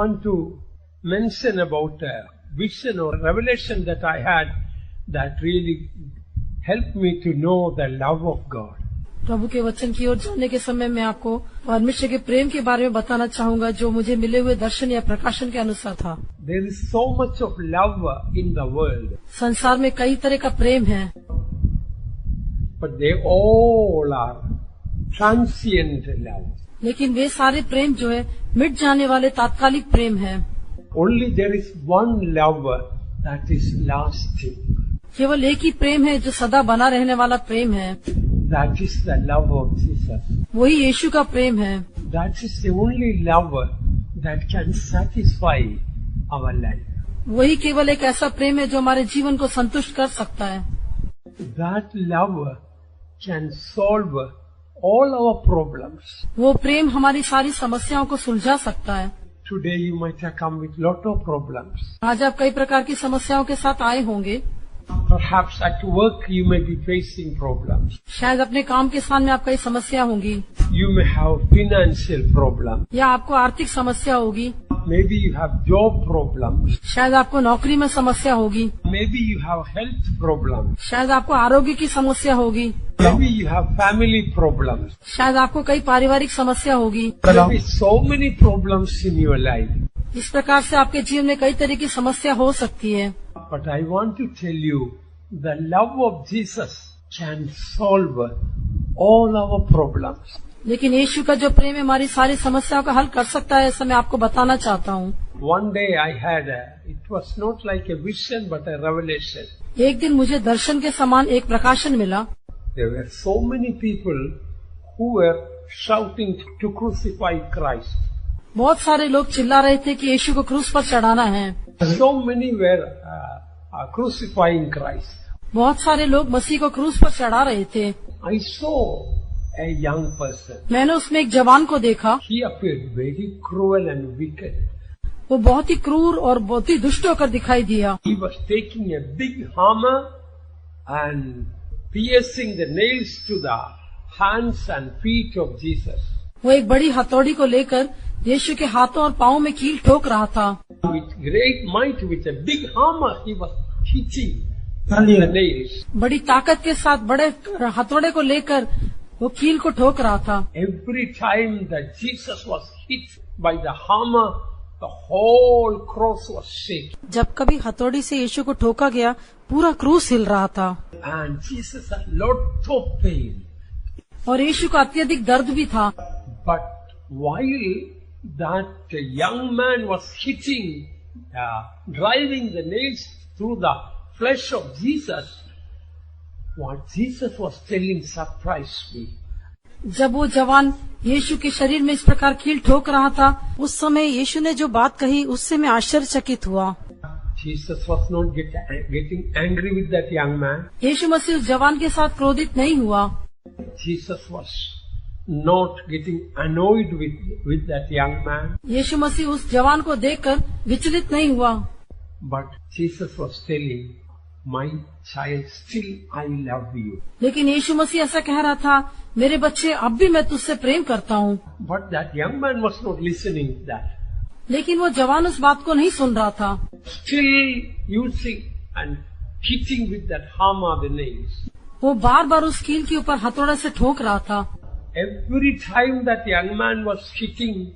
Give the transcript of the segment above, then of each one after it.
want to mention about a vision or revelation that I had that really helped me to know the love of God. प्रभु के वचन की ओर जाने के समय मैं आपको परमेश्वर के प्रेम के बारे में बताना चाहूंगा, जो मुझे मिले हुए दर्शन या प्रकाशन के अनुसार था। There is so much of love in the world, संसार में कई तरह का प्रेम है, but they all are transient love. लेकिन वे सारे प्रेम जो है मिट जाने वाले तात्कालिक प्रेम है। Only there is one love that is lasting. केवल एक ही प्रेम है जो सदा बना रहने वाला प्रेम है, That is the love of Jesus. वही यीशु का प्रेम है। That is the only love that can satisfy our life. वही केवल एक ऐसा प्रेम है जो हमारे जीवन को संतुष्ट कर सकता है। That love can solve all our problems. वो प्रेम हमारी सारी समस्याओं को सुलझा सकता है। Today you might have come with lot of problems. आज आप कई प्रकार की समस्याओं के साथ आए होंगे। Perhaps at work you may be facing problems. शायद अपने काम के स्थान में आप कई समस्या होंगी, You may have financial problems. या आपको आर्थिक समस्या होगी, Maybe you have job problems. शायद आपको नौकरी में समस्या होगी, Maybe you have health problems. शायद आपको आरोग्य की समस्या होगी, Maybe you have family problems. शायद आपको कई पारिवारिक समस्या होगी। There will be so many problems in your life. इस प्रकार से आपके जीवन में कई तरह की समस्या हो सकती है, But I want to tell you, the love of Jesus can solve all our problems. लेकिन यीशु का जो प्रेम है हमारी सारी समस्याओं का हल कर सकता है, ऐसा मैं आपको बताना चाहता हूँ। One day I had it was not like a vision but a revelation. एक दिन मुझे दर्शन के समान एक प्रकाशन मिला। There were so many people who were shouting to crucify Christ. बहुत सारे लोग चिल्ला रहे थे कि यीशु को क्रूस पर चढ़ाना है। So many were crucifying Christ. बहुत सारे लोग मसीह को क्रूस पर चढ़ा रहे थे। I saw a young person. मैंने उसमें एक जवान को देखा। He appeared very cruel and wicked. वो बहुत ही क्रूर और बहुत ही दुष्ट होकर दिखाई दिया। He was taking a big hammer and piercing the nails to the hands and feet of Jesus. वो एक बड़ी हथौड़ी को लेकर यीशु के हाथों और पांवों में कील ठोक रहा था। With great might, with a big hammer, he was hitting the nails. बड़ी ताकत के साथ बड़े हथौड़े को लेकर वो कील को ठोक रहा था। Every time that Jesus was hit by the hammer, the whole cross was shaking. जब कभी हथौड़ी से यीशु को ठोका गया, पूरा क्रूस हिल रहा था। And Jesus had lot of pain. और यीशु को अत्यधिक दर्द भी था। But while that young man was hitting, driving the nails through the flesh of Jesus, what Jesus was telling surprised me. जब वो जवान यीशु के शरीर में इस प्रकार कील ठोक रहा था, उस समय यीशु ने जो बात कही उससे मैं आश्चर्यचकित हुआ। Jesus was not getting angry with that young man. यीशु मसीह उस जवान के साथ क्रोधित नहीं हुआ। Jesus was not getting annoyed with that young man. यीशु मसीह उस जवान को देखकर विचलित नहीं हुआ। But Jesus was telling, my child, still I love you. लेकिन यीशु मसीह ऐसा कह रहा था, मेरे बच्चे अब भी मैं तुझसे प्रेम करता हूँ। But that young man was not listening to that. लेकिन वो जवान उस बात को नहीं सुन रहा था। Still using and hitting with that hammer the nails. वो बार बार उस कील के ऊपर हथौड़े से ठोक रहा था। Every time that young man was hitting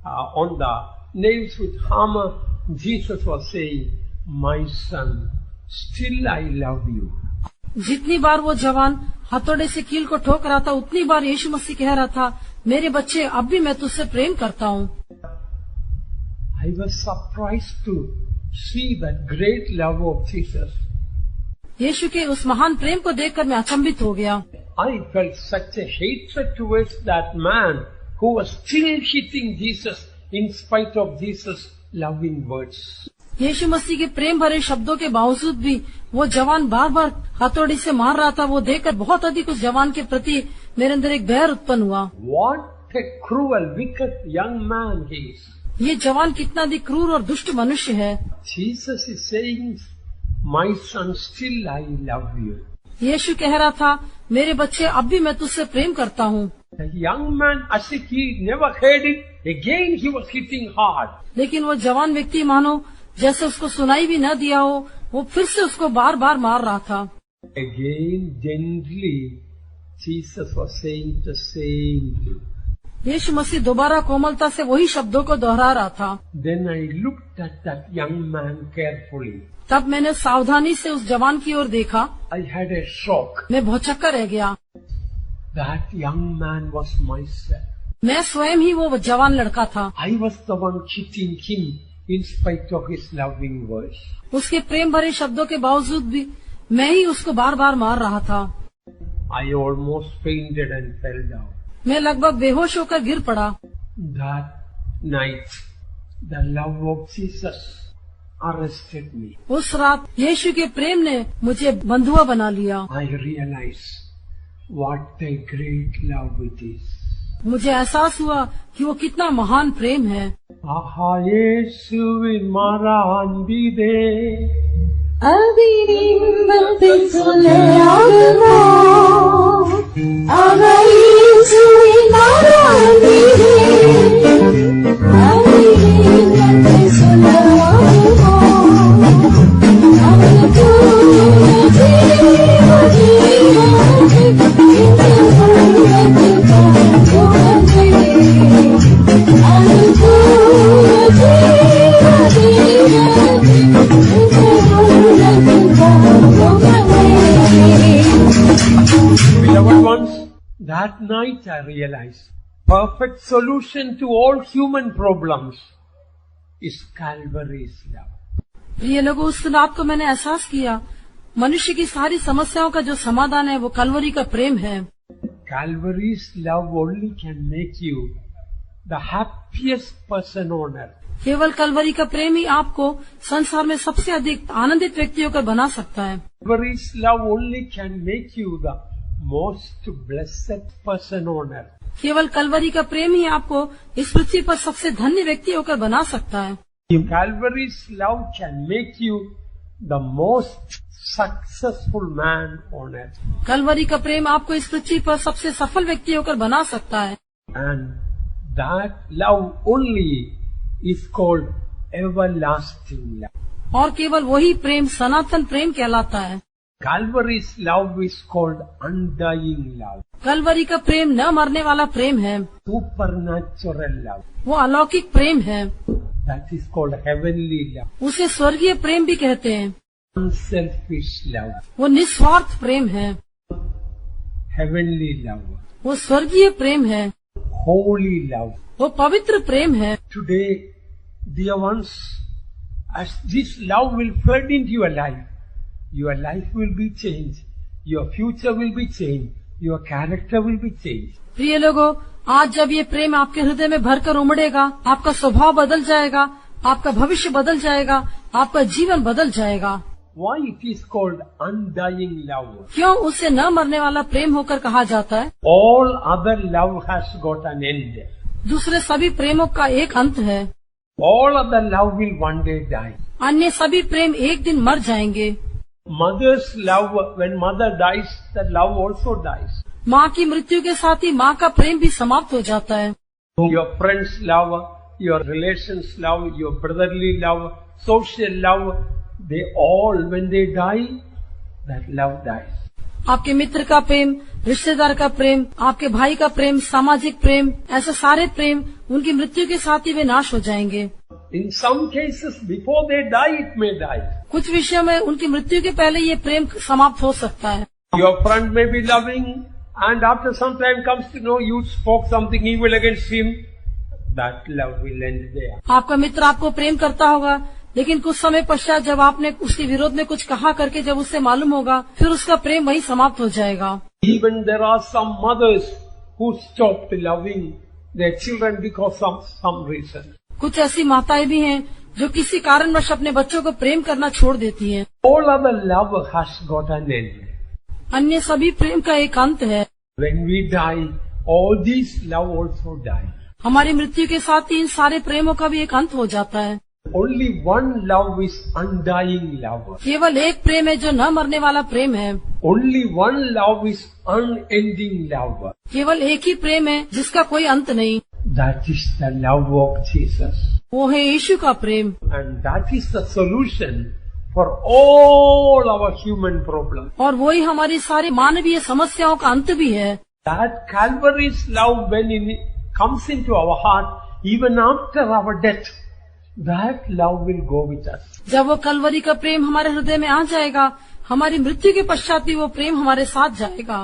on the nails with hammer, Jesus was saying, my son, still I love you. जितनी बार वो जवान हथौड़े से कील को ठोक रहा था, उतनी बार यीशु मसीह कह रहा था, मेरे बच्चे अब भी मैं तुझसे प्रेम करता हूँ। I was surprised to see that great love of Jesus. यीशु के उस महान प्रेम को देखकर मैं अचंभित हो गया। I felt such a hatred towards that man who was still hitting Jesus in spite of Jesus' loving words. यीशु मसीह के प्रेम भरे शब्दों के बावजूद भी वो जवान बार बार हथौड़ी से मार रहा था। वो देखकर बहुत अधिक उस जवान के प्रति मेरे अंदर एक बैर उत्पन्न हुआ। What a cruel, wicked young man he is. ये जवान कितना अधिक क्रूर और दुष्ट मनुष्य है। Jesus is saying, my son, still I love you. यीशु कह रहा था, मेरे बच्चे अब भी मैं तुझसे प्रेम करता हूँ। The young man, as if he never heard it, again he was hitting hard. लेकिन वो जवान व्यक्ति मानो जैसे उसको सुनाई भी न दिया हो, वो फिर से उसको बार बार मार रहा था। Again, gently, Jesus was saying the same thing. यीशु मसीह दोबारा कोमलता से वही शब्दों को दोहरा रहा था। Then I looked at that young man carefully. तब मैंने सावधानी से उस जवान की ओर देखा। I had a shock. मैं भौचक्का रह गया। That young man was myself. मैं स्वयं ही वो जवान लड़का था। I was the one hitting him in spite of his loving words. उसके प्रेम भरे शब्दों के बावजूद भी मैं ही उसको बार बार मार रहा था। I almost fainted and fell down. मैं लगभग बेहोश होकर गिर पड़ा। That night, the love of Jesus arrested me. उस रात यीशु के प्रेम ने मुझे बंधुआ बना लिया। I realized what a great love it is. मुझे एहसास हुआ कि वो कितना महान प्रेम है। आहा यीशुविन मारांबिदे Abirimbate soleagmo, aga Yesuin marandire. Abirimbate soleagmo, aga Beloved ones, that night I realized perfect solution to all human problems is Calvary's love. प्रिय लोगों, उस रात को मैंने एहसास किया मनुष्य की सारी समस्याओं का जो समाधान है वो कलवरी का प्रेम है। Calvary's love only can make you the happiest person on earth. केवल कलवरी का प्रेम ही आपको संसार में सबसे अधिक आनंदित व्यक्ति होकर बना सकता है। Calvary's love only can make you the most blessed person on earth. केवल कलवरी का प्रेम ही आपको इस पृथ्वी पर सबसे धन्य व्यक्ति होकर बना सकता है। Calvary's love can make you the most successful man on earth. Kalvari का प्रेम आपको इस पृथ्वी पर सबसे सफल व्यक्ति होकर बना सकता है। And that love only is called everlasting love. और केवल वही प्रेम सनातन प्रेम कहलाता है। Calvary's love is called undying love, Kalvari का प्रेम न मरने वाला प्रेम है, supernatural love. वो अलौकिक प्रेम है, That is called heavenly love, उसे स्वर्गीय प्रेम भी कहते हैं। unselfish love, वो निस्वार्थ प्रेम है, heavenly love, वो स्वर्गीय प्रेम है, holy love. वो पवित्र प्रेम है। Today, dear ones, as this love will flood into your life will be changed, your future will be changed, your character will be changed. प्रिय लोगों, आज जब ये प्रेम आपके हृदय में भरकर उमड़ेगा, आपका स्वभाव बदल जाएगा, आपका भविष्य बदल जाएगा, आपका जीवन बदल जाएगा। Why it is called undying love? क्यों उसे न मरने वाला प्रेम होकर कहा जाता है? All other love has got an end. दूसरे सभी प्रेमों का एक अंत है। All other love will one day die. अन्य सभी प्रेम एक दिन मर जाएंगे। Mother's love, when mother dies, the love also dies. माँ की मृत्यु के साथ ही माँ का प्रेम भी समाप्त हो जाता है। Your friends' love, your relations' love, your brotherly love, social love, they all, when they die, that love dies. आपके मित्र का प्रेम, रिश्तेदार का प्रेम, आपके भाई का प्रेम, सामाजिक प्रेम, ऐसे सारे प्रेम उनकी मृत्यु के साथ ही वे नाश हो जाएंगे। In some cases, before they die, it may die. कुछ विषयों में उनकी मृत्यु के पहले ये प्रेम समाप्त हो सकता है। Your friend may be loving, and after some time comes to know you spoke something evil against him, that love will end there. आपका मित्र आपको प्रेम करता होगा, लेकिन कुछ समय पश्चात जब आपने उसके विरोध में कुछ कहा करके जब उससे मालूम होगा, फिर उसका प्रेम वही समाप्त हो जाएगा। Even there are some mothers who stopped loving their children because of some reason. कुछ ऐसी माताएं भी हैं जो किसी कारणवश अपने बच्चों को प्रेम करना छोड़ देती हैं। All other love has got an end. अन्य सभी प्रेम का एक अंत है। When we die, all these love also die. हमारी मृत्यु के साथ ही इन सारे प्रेमों का भी एक अंत हो जाता है। Only one love is undying love. केवल एक प्रेम है जो न मरने वाला प्रेम है। Only one love is unending love. केवल एक ही प्रेम है जिसका कोई अंत नहीं, That is the love of Jesus. वो है यीशु का प्रेम। And that is the solution for all our human problems. और वही हमारी सारी मानवीय समस्याओं का अंत भी है। That Calvary's love, when it comes into our heart, even after our death, that love will go with us. जब वो कलवरी का प्रेम हमारे हृदय में आ जाएगा, हमारी मृत्यु के पश्चात भी वो प्रेम हमारे साथ जाएगा।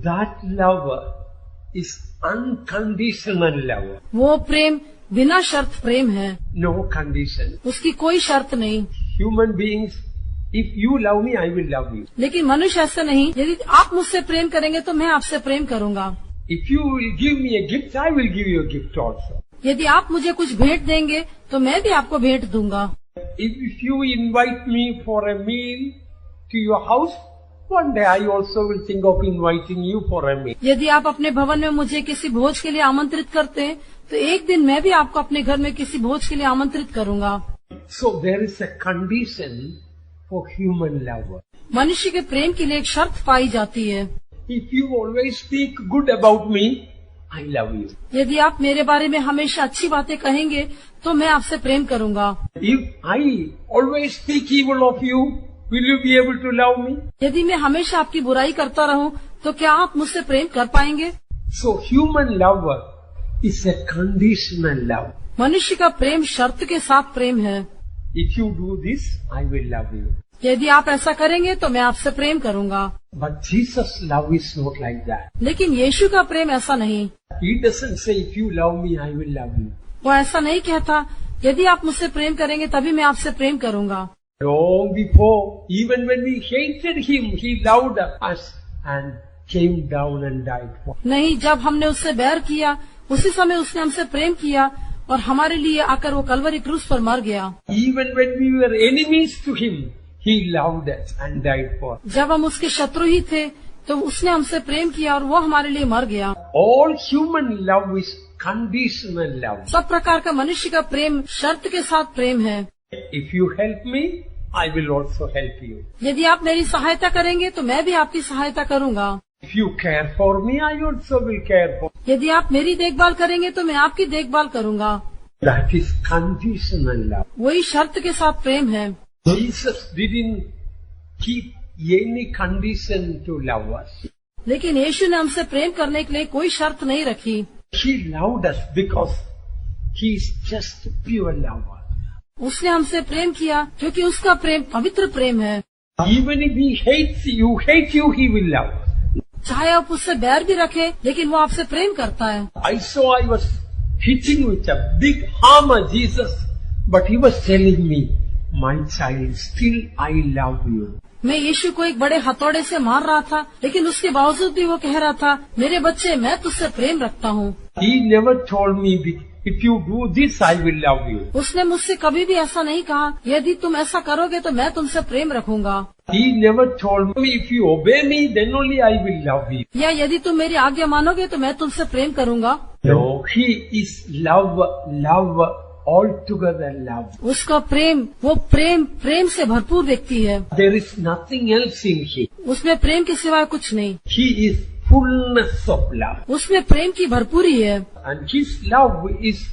That love is unconditional love. वो प्रेम बिना शर्त प्रेम है, No condition. उसकी कोई शर्त नहीं। Human beings, if you love me, I will love you. लेकिन मनुष्य ऐसा नहीं, यदि आप मुझसे प्रेम करेंगे तो मैं आपसे प्रेम करूंगा। If you will give me a gift, I will give you a gift also. यदि आप मुझे कुछ भेंट देंगे तो मैं भी आपको भेंट दूंगा। If you invite me for a meal to your house, one day I also will think of inviting you for a meal. यदि आप अपने भवन में मुझे किसी भोज के लिए आमंत्रित करते हैं तो एक दिन मैं भी आपको अपने घर में किसी भोज के लिए आमंत्रित करूंगा। So there is a condition for human love. मनुष्य के प्रेम के लिए एक शर्त पाई जाती है। If you always speak good about me, I love you. यदि आप मेरे बारे में हमेशा अच्छी बातें कहेंगे तो मैं आपसे प्रेम करूंगा। If I always speak evil of you, will you be able to love me? यदि मैं हमेशा आपकी बुराई करता रहूं तो क्या आप मुझसे प्रेम कर पाएंगे? So human love is a conditional love. मनुष्य का प्रेम शर्त के साथ प्रेम है। If you do this, I will love you. यदि आप ऐसा करेंगे तो मैं आपसे प्रेम करूंगा। But Jesus' love is not like that. लेकिन यीशु का प्रेम ऐसा नहीं। He doesn't say, if you love me, I will love you. वो ऐसा नहीं कहता, यदि आप मुझसे प्रेम करेंगे तभी मैं आपसे प्रेम करूंगा। Long before, even when we hated him, he loved us and came down and died for us. नहीं, जब हमने उससे बैर किया उसी समय उसने हमसे प्रेम किया और हमारे लिए आकर वो कलवरी क्रूस पर मर गया। Even when we were enemies to him, he loved us and died for us. जब हम उसके शत्रु ही थे तो उसने हमसे प्रेम किया और वो हमारे लिए मर गया। All human love is conditional love. सब प्रकार का मनुष्य का प्रेम शर्त के साथ प्रेम है। If you help me, I will also help you. यदि आप मेरी सहायता करेंगे तो मैं भी आपकी सहायता करूंगा। If you care for me, I also will care for you. यदि आप मेरी देखभाल करेंगे तो मैं आपकी देखभाल करूंगा। That is conditional love. वही शर्त के साथ प्रेम है। Jesus didn't keep any condition to love us. लेकिन यीशु ने हमसे प्रेम करने के लिए कोई शर्त नहीं रखी। He loved us because he is just pure love. उसने हमसे प्रेम किया क्योंकि उसका प्रेम पवित्र प्रेम है। Even if he hate you, he will love. चाहे आप उससे बैर भी रखें, लेकिन वो आपसे प्रेम करता है। I was hitting with a big hammer Jesus, but he was telling me, my child, still I love you. मैं यीशु को एक बड़े हथौड़े से मार रहा था, लेकिन उसके बावजूद भी वो कह रहा था, मेरे बच्चे, मैं तुझसे प्रेम रखता हूँ। He never told me, if you do this, I will love you. उसने मुझसे कभी भी ऐसा नहीं कहा, यदि तुम ऐसा करोगे तो मैं तुमसे प्रेम रखूंगा। He never told me, if you obey me, then only I will love you. या यदि तुम मेरी आज्ञा मानोगे तो मैं तुमसे प्रेम करूंगा। No, he is love, altogether love. उसका प्रेम, वो प्रेम से भरपूर व्यक्ति है। There is nothing else in him. उसमें प्रेम के सिवाय कुछ नहीं। He is fullness of love. उसमें प्रेम की भरपूरी है। And his love is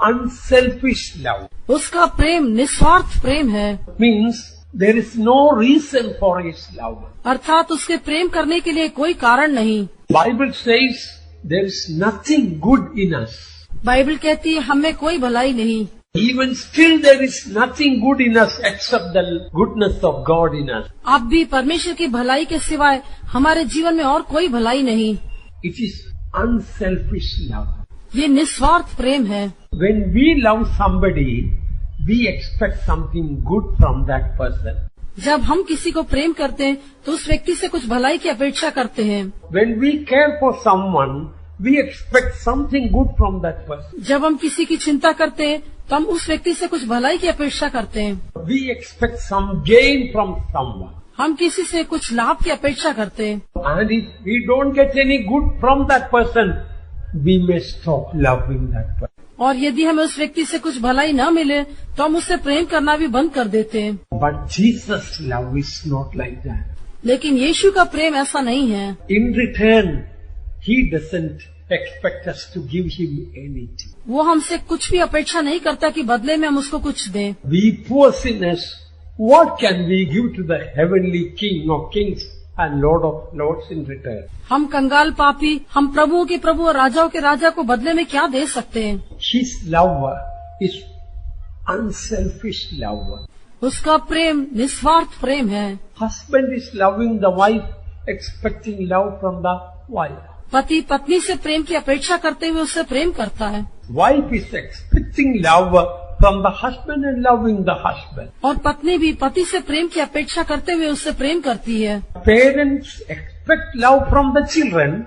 unselfish love. उसका प्रेम निस्वार्थ प्रेम है। Means there is no reason for his love. अर्थात उसके प्रेम करने के लिए कोई कारण नहीं। Bible says there is nothing good in us. Bible कहती है हमें कोई भलाई नहीं। Even still there is nothing good in us except the goodness of God in us. अब भी परमेश्वर की भलाई के सिवाय हमारे जीवन में और कोई भलाई नहीं। It is unselfish love. ये निस्वार्थ प्रेम है। When we love somebody, we expect something good from that person. जब हम किसी को प्रेम करते हैं तो उस व्यक्ति से कुछ भलाई की अपेक्षा करते हैं। When we care for someone, we expect something good from that person. जब हम किसी की चिंता करते हैं तो हम उस व्यक्ति से कुछ भलाई की अपेक्षा करते हैं। We expect some gain from someone. हम किसी से कुछ लाभ की अपेक्षा करते हैं। And if we don't get any good from that person, we may stop loving that person. और यदि हमें उस व्यक्ति से कुछ भलाई न मिले तो हम उससे प्रेम करना भी बंद कर देते हैं। But Jesus' love is not like that. लेकिन यीशु का प्रेम ऐसा नहीं है। In return, he doesn't expect us to give him anything. वो हमसे कुछ भी अपेक्षा नहीं करता कि बदले में हम उसको कुछ दें। We poor sinners, what can we give to the heavenly King of kings and Lord of lords in return? हम कंगाल पापी, हम प्रभुओं के प्रभु और राजाओं के राजा को बदले में क्या दे सकते हैं? His love is unselfish love. उसका प्रेम निस्वार्थ प्रेम है। Husband is loving the wife, expecting love from the wife. पति पत्नी से प्रेम की अपेक्षा करते हुए उससे प्रेम करता है। Wife is expecting love from the husband and loving the husband. और पत्नी भी पति से प्रेम की अपेक्षा करते हुए उससे प्रेम करती है। Parents expect love from the children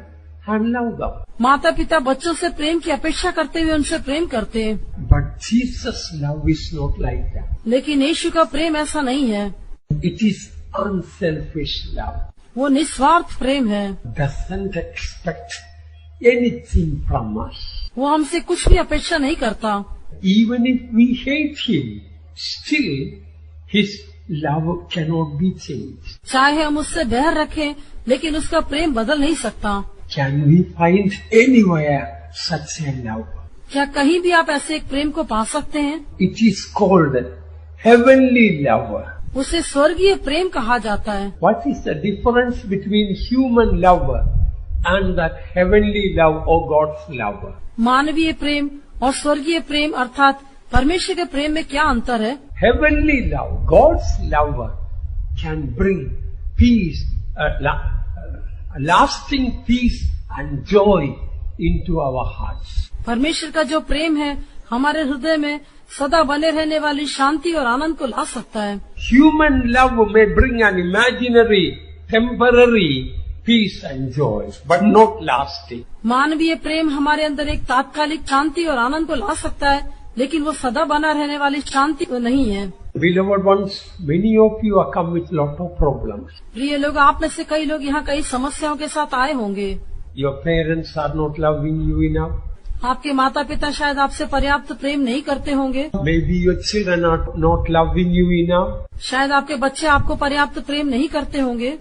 and love them. माता पिता बच्चों से प्रेम की अपेक्षा करते हुए उनसे प्रेम करते हैं। But Jesus' love is not like that. लेकिन यीशु का प्रेम ऐसा नहीं है। It is unselfish love. वो निस्वार्थ प्रेम है। Doesn't expect anything from us. वो हमसे कुछ भी अपेक्षा नहीं करता। Even if we hate him, still his love cannot be changed. चाहे हम उससे बैर रखें, लेकिन उसका प्रेम बदल नहीं सकता। Can we find anywhere such a love? क्या कहीं भी आप ऐसे एक प्रेम को पा सकते हैं? It is called heavenly love. उसे स्वर्गीय प्रेम कहा जाता है। What is the difference between human love and that heavenly love or God's love? मानवीय प्रेम और स्वर्गीय प्रेम अर्थात परमेश्वर के प्रेम में क्या अंतर है? Heavenly love, God's love can bring peace, lasting peace and joy into our hearts. परमेश्वर का जो प्रेम है हमारे हृदय में सदा बने रहने वाली शांति और आनंद को ला सकता है। Human love may bring an imaginary, temporary peace and joy, but not lasting. मानवीय प्रेम हमारे अंदर एक तात्कालिक शांति और आनंद को ला सकता है, लेकिन वो सदा बना रहने वाली शांति तो नहीं है। Beloved ones, many of you are come with lot of problems. प्रिय लोग, आप में से कई लोग यहाँ कई समस्याओं के साथ आए होंगे। Your parents are not loving you enough. आपके माता पिता शायद आपसे पर्याप्त प्रेम नहीं करते होंगे। Maybe your children are not loving you enough. शायद आपके बच्चे आपको पर्याप्त प्रेम नहीं करते होंगे।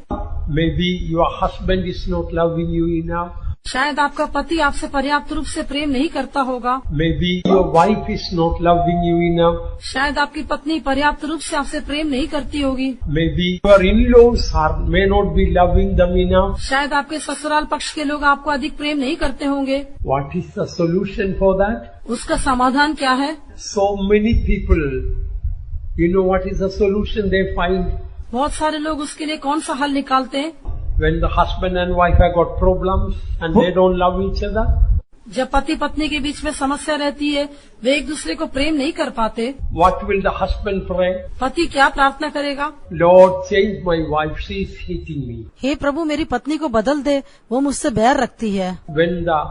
Maybe your husband is not loving you enough. शायद आपका पति आपसे पर्याप्त रूप से प्रेम नहीं करता होगा। Maybe your wife is not loving you enough. शायद आपकी पत्नी पर्याप्त रूप से आपसे प्रेम नहीं करती होगी। Maybe your in-laws may not be loving them enough. शायद आपके ससुराल पक्ष के लोग आपको अधिक प्रेम नहीं करते होंगे। What is the solution for that? उसका समाधान क्या है? So many people, you know what is the solution they find? बहुत सारे लोग उसके लिए कौन सा हल निकालते हैं? When the husband and wife have got problems and they don't love each other, जब पति पत्नी के बीच में समस्या रहती है, वे एक दूसरे को प्रेम नहीं कर पाते, what will the husband pray? पति क्या प्रार्थना करेगा? Lord, change my wife, she is hating me. हे प्रभु, मेरी पत्नी को बदल दे, वो मुझसे बैर रखती है। When the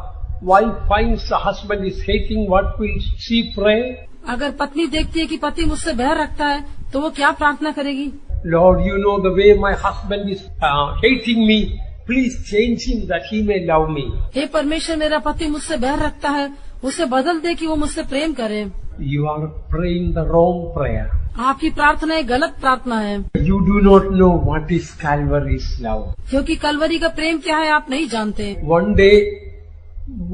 wife finds the husband is hating, what will she pray? अगर पत्नी देखती है कि पति मुझसे बैर रखता है, तो वो क्या प्रार्थना करेगी? Lord, you know the way my husband is hating me. Please change him that he may love me. हे परमेश्वर, मेरा पति मुझसे बैर रखता है, उसे बदल दे कि वो मुझसे प्रेम करे। You are praying the wrong prayer. आपकी प्रार्थना एक गलत प्रार्थना है। You do not know what is Calvary's love. क्योंकि कलवरी का प्रेम क्या है आप नहीं जानते। One day,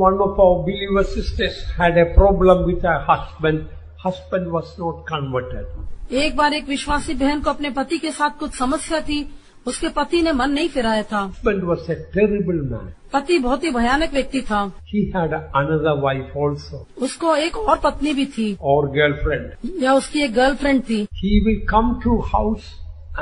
one of our believer sisters had a problem with her husband. Husband was not converted. एक बार एक विश्वासी बहन को अपने पति के साथ कुछ समस्या थी, उसके पति ने मन नहीं फिराया था। Husband was a terrible man. पति बहुत ही भयानक व्यक्ति था। He had another wife also, उसको एक और पत्नी भी थी, or girlfriend. या उसकी एक गर्लफ्रेंड थी। He will come to house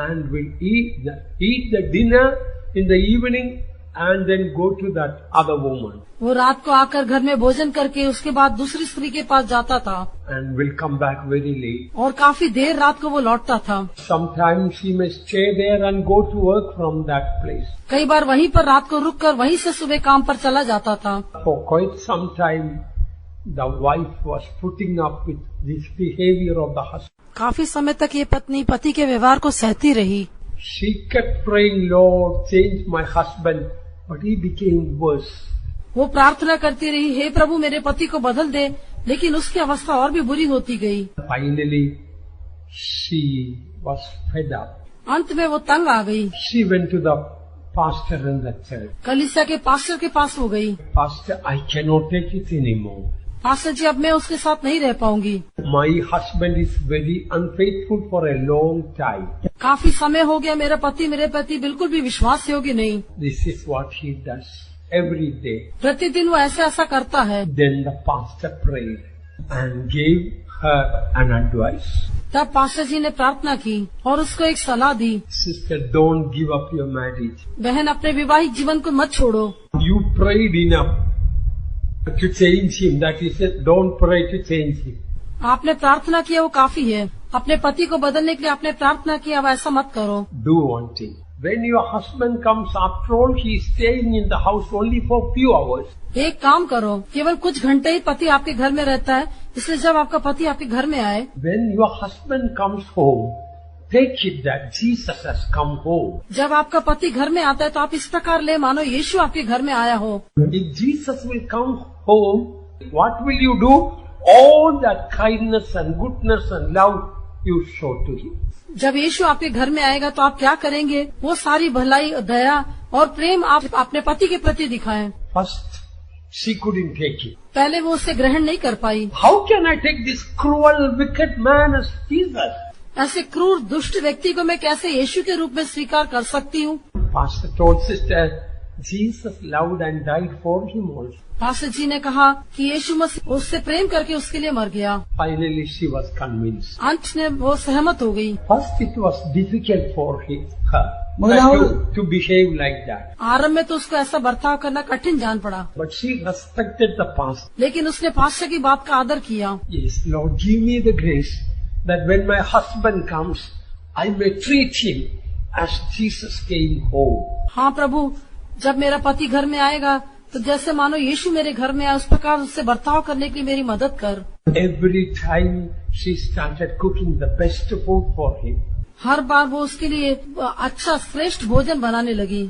and will eat the dinner in the evening and then go to that other woman. वो रात को आकर घर में भोजन करके उसके बाद दूसरी स्त्री के पास जाता था And will come back very late. और काफी देर रात को वो लौटता था। Sometimes he may stay there and go to work from that place. कई बार वहीं पर रात को रुककर वहीं से सुबह काम पर चला जाता था। For quite some time, the wife was putting up with this behavior of the husband. काफी समय तक ये पत्नी पति के व्यवहार को सहती रही। She kept praying, Lord, change my husband, but he became worse. वो प्रार्थना करती रही, हे प्रभु मेरे पति को बदल दे, लेकिन उसकी अवस्था और भी बुरी होती गई। Finally, she was fed up. अंत में वो तंग आ गई। She went to the pastor in the church. कलीसिया के पास्टर के पास वो गई। Pastor, I cannot take it anymore. Pastor ji, अब मैं उसके साथ नहीं रह पाऊंगी। My husband is very unfaithful for a long time. काफी समय हो गया, मेरे प्रति बिल्कुल भी विश्वास योग्य नहीं। This is what he does every day. प्रतिदिन वो ऐसा करता है। Then the pastor prayed and gave her an advice. तब पास्टर जी ने प्रार्थना की और उसको एक सलाह दी। Sister, don't give up your marriage. बहन, अपने वैवाहिक जीवन को मत छोड़ो। You prayed enough to change him. That is it. Don't pray to change him. आपने प्रार्थना किया, वो काफी है। अपने पति को बदलने के लिए आपने प्रार्थना की, अब ऐसा मत करो। Do one thing. When your husband comes, after all, he is staying in the house only for few hours. एक काम करो, केवल कुछ घंटे ही पति आपके घर में रहता है, इसलिए जब आपका पति आपके घर में आए, When your husband comes home, take it that Jesus has come home. जब आपका पति घर में आता है तो आप इस प्रकार ले मानो यीशु आपके घर में आया हो। If Jesus will come home, what will you do? All that kindness and goodness and love you show to him. जब यीशु आपके घर में आएगा तो आप क्या करेंगे? वो सारी भलाई, दया और प्रेम आप अपने पति के प्रति दिखाएं। First, she couldn't take it. पहले वो उसे ग्रहण नहीं कर पाई। How can I take this cruel, wicked man as Jesus? ऐसे क्रूर दुष्ट व्यक्ति को मैं कैसे यीशु के रूप में स्वीकार कर सकती हूँ? Pastor told sister, Jesus loved and died for him also. Pastor ji ने कहा कि यीशु मसीह उससे प्रेम करके उसके लिए मर गया। Finally, she was convinced. अंत में वो सहमत हो गई। First, it was difficult for her to behave like that. आरंभ में तो उसको ऐसा बर्ताव करना कठिन जान पड़ा, But she respected the pastor. लेकिन उसने पास्टर की बात का आदर किया। Yes, Lord, give me the grace that when my husband comes, I may treat him as Jesus came home. हाँ प्रभु, जब मेरा पति घर में आएगा तो जैसे मानो यीशु मेरे घर में आया, उस प्रकार उससे बर्ताव करने के लिए मेरी मदद कर। Every time she started cooking the best food for him, हर बार वो उसके लिए अच्छा श्रेष्ठ भोजन बनाने लगी।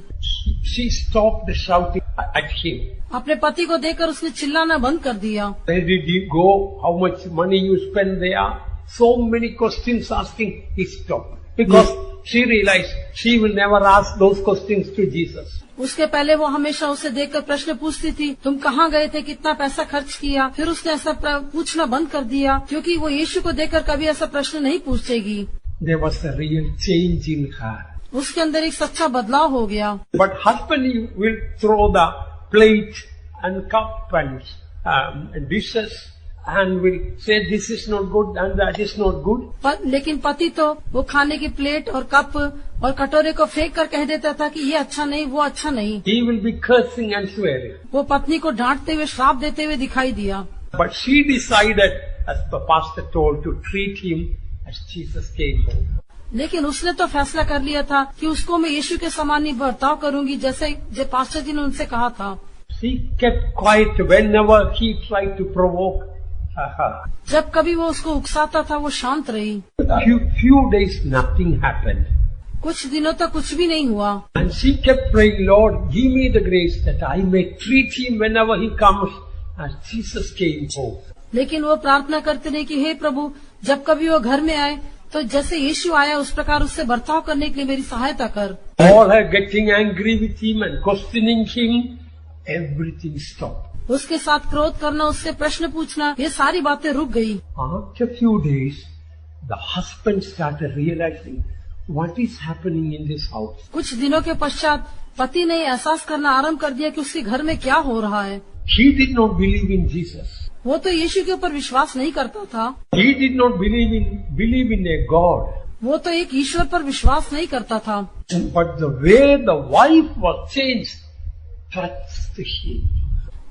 she stopped shouting at him. अपने पति को देखकर उसने चिल्लाना बंद कर दिया। Where did you go? How much money you spend there? So many questions asking. He stopped because she realized she will never ask those questions to Jesus. उसके पहले वो हमेशा उसे देखकर प्रश्न पूछती थी, तुम कहाँ गए थे, कितना पैसा खर्च किया। फिर उसने ऐसा पूछना बंद कर दिया, क्योंकि वो यीशु को देखकर कभी ऐसा प्रश्न नहीं पूछेगी। There was a real change in her. उसके अंदर एक सच्चा बदलाव हो गया। But husband will throw the plate and cup and dishes and will say this is not good and that is not good. लेकिन पति तो वो खाने की प्लेट और कप और कटोरे को फेंक कर कह देता था कि ये अच्छा नहीं, वो अच्छा नहीं। He will be cursing and swearing. वो पत्नी को डांटते हुए, श्राप देते हुए दिखाई दिया। But she decided, as the pastor told, to treat him as Jesus came home. लेकिन उसने तो फैसला कर लिया था कि उसको मैं यीशु के समान ही बर्ताव करूंगी, जैसे जो पास्टर जी ने उनसे कहा था। She kept quiet whenever he tried to provoke her. जब कभी वो उसको उकसाता था, वो शांत रही। Few days nothing happened. कुछ दिनों तक कुछ भी नहीं हुआ। And she kept praying, Lord, give me the grace that I may treat him whenever he comes as Jesus came home. लेकिन वो प्रार्थना करते रही कि हे प्रभु, जब कभी वो घर में आए तो जैसे यीशु आया उस प्रकार उससे बर्ताव करने के लिए मेरी सहायता कर। All her getting angry with him and questioning him, everything stopped. उसके साथ क्रोध करना, उससे प्रश्न पूछना, ये सारी बातें रुक गई। After few days, the husband started realizing what is happening in this house. कुछ दिनों के पश्चात पति ने एहसास करना आरंभ कर दिया कि उसके घर में क्या हो रहा है। He did not believe in Jesus. वो तो यीशु के ऊपर विश्वास नहीं करता था। He did not believe in a God. वो तो एक ईश्वर पर विश्वास नहीं करता था। But the way the wife was changed touched him.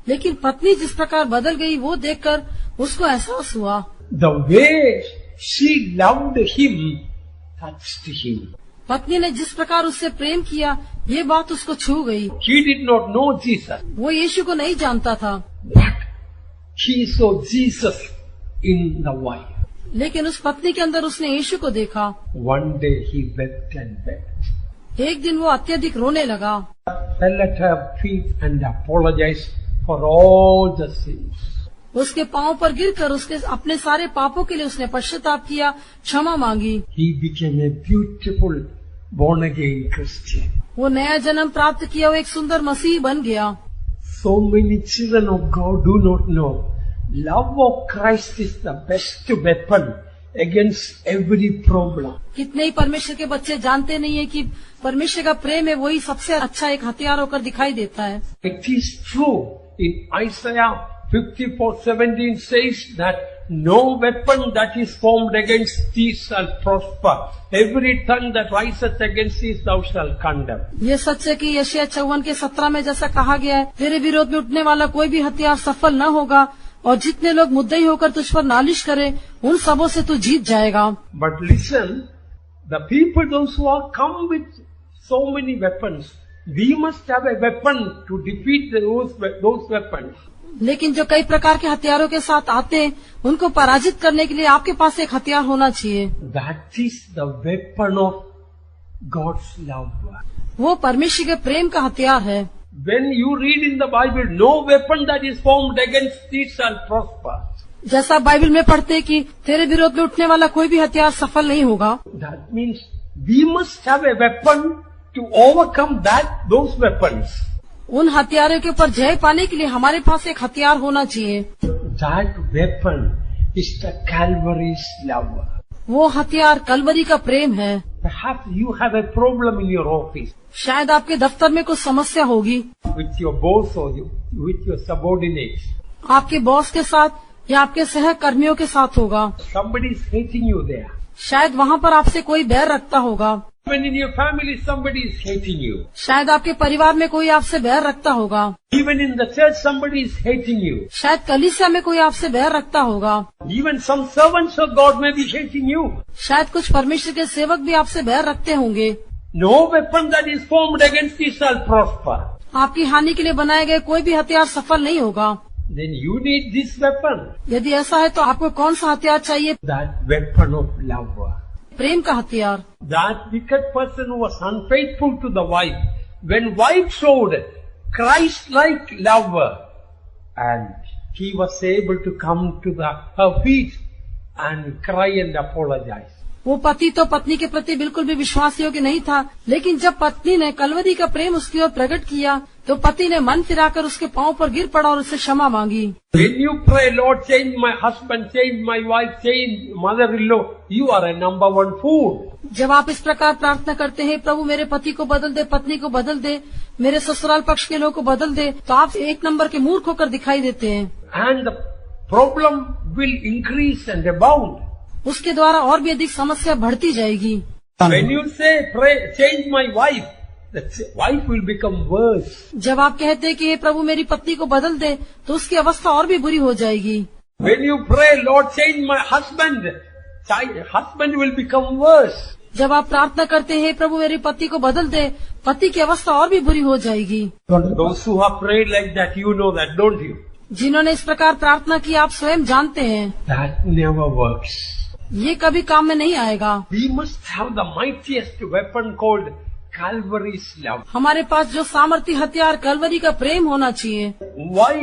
लेकिन पत्नी जिस प्रकार बदल गई, वो देखकर उसको एहसास हुआ। The way she loved him touched him. पत्नी ने जिस प्रकार उससे प्रेम किया, ये बात उसको छू गई। He did not know Jesus. वो यीशु को नहीं जानता था, But he saw Jesus in the wife. लेकिन उस पत्नी के अंदर उसने यीशु को देखा। One day he wept and wept. एक दिन वो अत्यधिक रोने लगा, Fell at her feet and apologized for all the sins. उसके पांव पर गिरकर उसके अपने सारे पापों के लिए उसने पश्चाताप किया, क्षमा मांगी। He became a beautiful born again Christian. वो नया जन्म प्राप्त किया, वो एक सुंदर मसीह बन गया। So many children of God do not know. Love of Christ is the best weapon against every problem. कितने ही परमेश्वर के बच्चे जानते नहीं है कि परमेश्वर का प्रेम है वही सबसे अच्छा एक हथियार होकर दिखाई देता है। It is true. In Isaiah 54:17 says that no weapon that is formed against thee shall prosper. Every tongue that riseth against thee thou shalt condemn. ये सच है कि यशायाह 54:17 में जैसा कहा गया है, तेरे विरोध में उठने वाला कोई भी हथियार सफल न होगा और जितने लोग मुद्दई होकर तुझ पर नालिश करे उन सबों से तू जीत जाएगा। But listen, the people those who are come with so many weapons, we must have a weapon to defeat those weapons. लेकिन जो कई प्रकार के हथियारों के साथ आते हैं उनको पराजित करने के लिए आपके पास एक हथियार होना चाहिए। That is the weapon of God's love. वो परमेश्वर के प्रेम का हथियार है। When you read in the Bible, no weapon that is formed against thee shall prosper. जैसा बाइबल में पढ़ते हैं कि तेरे विरोध में उठने वाला कोई भी हथियार सफल नहीं होगा। That means we must have a weapon to overcome those weapons. उन हथियारों के ऊपर जय पाने के लिए हमारे पास एक हथियार होना चाहिए। That weapon is the Calvary's love. वो हथियार कलवरी का प्रेम है। Perhaps you have a problem in your office शायद आपके दफ्तर में कुछ समस्या होगी with your boss or with your subordinates. आपके बॉस के साथ या आपके सहकर्मियों के साथ होगा। Somebody is hating you there. शायद वहाँ पर आपसे कोई बैर रखता होगा। Even in your family, somebody is hating you. शायद आपके परिवार में कोई आपसे बैर रखता होगा। Even in the church, somebody is hating you. शायद कलीसिया में कोई आपसे बैर रखता होगा। Even some servants of God may be hating you. शायद कुछ परमेश्वर के सेवक भी आपसे बैर रखते होंगे। No weapon that is formed against you shall prosper. आपकी हानि के लिए बनाए गए कोई भी हथियार सफल नहीं होगा। Then you need this weapon. यदि ऐसा है तो आपको कौन सा हथियार चाहिए? That weapon of love. प्रेम का हथियार। That wicked person who was unfaithful to the wife, when wife showed Christ-like love, and he was able to come to her feet and cry and apologize. वो पति तो पत्नी के प्रति बिल्कुल भी विश्वास योग्य नहीं था, लेकिन जब पत्नी ने कलवरी का प्रेम उसकी ओर प्रकट किया तो पति ने मन फिराकर उसके पांव पर गिर पड़ा और उससे क्षमा मांगी। When you pray, Lord, change my husband, change my wife, change mother-in-law, you are a number one fool. जब आप इस प्रकार प्रार्थना करते हैं, प्रभु मेरे पति को बदल दे, पत्नी को बदल दे, मेरे ससुराल पक्ष के लोगों को बदल दे, तो आप एक नंबर के मूर्ख होकर दिखाई देते हैं। And the problem will increase and abound. उसके द्वारा और भी अधिक समस्या बढ़ती जाएगी। When you say, pray, change my wife, the wife will become worse. जब आप कहते हैं कि हे प्रभु मेरी पत्नी को बदल दे, तो उसकी अवस्था और भी बुरी हो जाएगी। When you pray, Lord, change my husband, husband will become worse. जब आप प्रार्थना करते हैं प्रभु मेरी पति को बदल दे, पति की अवस्था और भी बुरी हो जाएगी। Those who have prayed like that, you know that, don't you? जिन्होंने इस प्रकार प्रार्थना की आप स्वयं जानते हैं, That never works. ये कभी काम में नहीं आएगा। We must have the mightiest weapon called Calvary's love. हमारे पास जो सामर्थ्य हथियार कलवरी का प्रेम होना चाहिए। Why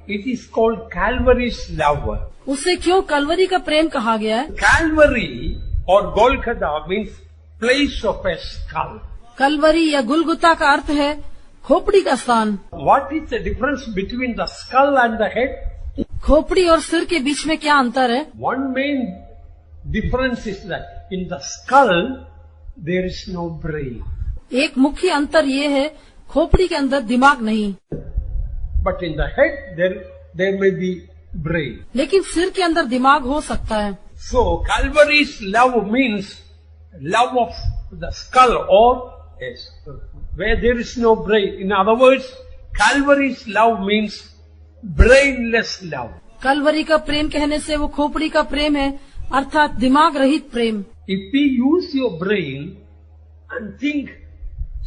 it is called Calvary's love? उसे क्यों कलवरी का प्रेम कहा गया है? Calvary or Golgotha means place of a skull. Kalvari या गुलगुता का अर्थ है खोपड़ी का स्थान। What is the difference between the skull and the head? खोपड़ी और सिर के बीच में क्या अंतर है? One main difference is that in the skull there is no brain. एक मुख्य अंतर ये है, खोपड़ी के अंदर दिमाग नहीं, But in the head there may be brain. लेकिन सिर के अंदर दिमाग हो सकता है। So Calvary's love means love of the skull or yes, where there is no brain. In other words, Calvary's love means brainless love. Kalvari का प्रेम कहने से वो खोपड़ी का प्रेम है, अर्थात दिमाग रहित प्रेम। If we use your brain and think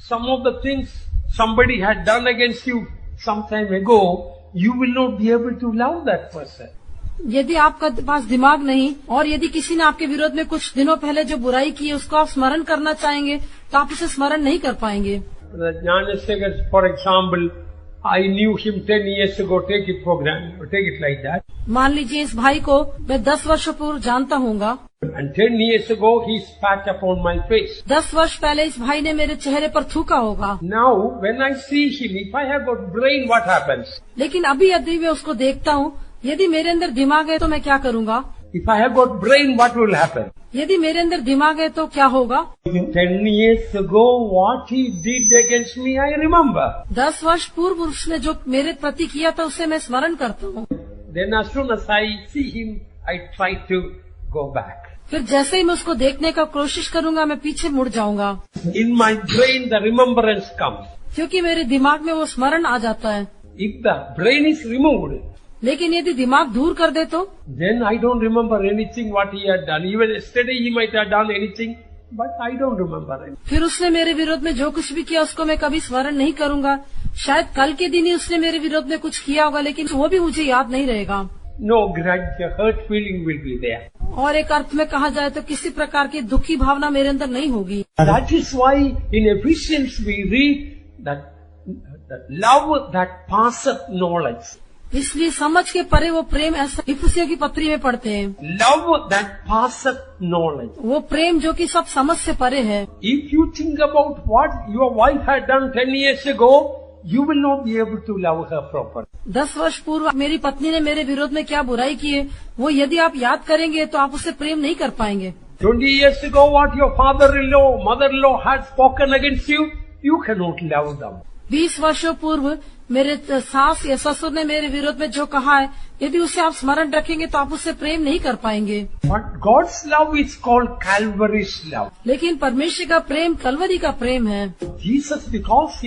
some of the things somebody had done against you some time ago, you will not be able to love that person. यदि आपका पास दिमाग नहीं और यदि किसी ने आपके विरोध में कुछ दिनों पहले जो बुराई की है उसको आप स्मरण करना चाहेंगे तो आप उसे स्मरण नहीं कर पाएंगे। Jnanasekhar, for example, I knew him 10 years ago. Take it like that. मान लीजिए इस भाई को मैं 10 वर्षों पूर्व जानता हूँगा, And 10 years ago, he spat upon my face. 10 वर्ष पहले इस भाई ने मेरे चेहरे पर थूका होगा। Now, when I see him, if I have got brain, what happens? लेकिन अभी यदि मैं उसको देखता हूँ, यदि मेरे अंदर दिमाग है तो मैं क्या करूँगा? If I have got brain, what will happen? यदि मेरे अंदर दिमाग है तो क्या होगा? 10 years ago, what he did against me, I remember. 10 वर्ष पूर्व उसने जो मेरे प्रति किया था उसे मैं स्मरण करता हूँ। Then as soon as I see him, I try to go back. फिर जैसे ही मैं उसको देखने का कोशिश करूँगा, मैं पीछे मुड़ जाऊँगा, In my brain, the remembrance comes. क्योंकि मेरे दिमाग में वो स्मरण आ जाता है। If the brain is removed, लेकिन यदि दिमाग दूर कर दे तो then I don't remember anything what he had done. Even yesterday he might have done anything, but I don't remember anything. फिर उसने मेरे विरोध में जो कुछ भी किया उसको मैं कभी स्मरण नहीं करूँगा। शायद कल के दिन ही उसने मेरे विरोध में कुछ किया होगा, लेकिन वो भी मुझे याद नहीं रहेगा। No grudge, hurt feeling will be there. और एक अर्थ में कहा जाए तो किसी प्रकार की दुखी भावना मेरे अंदर नहीं होगी। That is why in Ephesians we read that love that passeth knowledge. इसलिए समझ के परे वो प्रेम, ऐसा इफिसियों की पत्री में पढ़ते हैं, Love that passeth knowledge. वो प्रेम जो कि सब समझ से परे है। If you think about what your wife had done 10 years ago, you will not be able to love her properly. 10 वर्ष पूर्व मेरी पत्नी ने मेरे विरोध में क्या बुराई की है, वो यदि आप याद करेंगे तो आप उससे प्रेम नहीं कर पाएंगे। 20 years ago, what your father-in-law, mother-in-law had spoken against you, you cannot love them. 20 वर्षों पूर्व मेरे सास या ससुर ने मेरे विरोध में जो कहा है, यदि उसे आप स्मरण रखेंगे तो आप उससे प्रेम नहीं कर पाएंगे। But God's love is called Calvary's love. लेकिन परमेश्वर का प्रेम कलवरी का प्रेम है। Jesus, because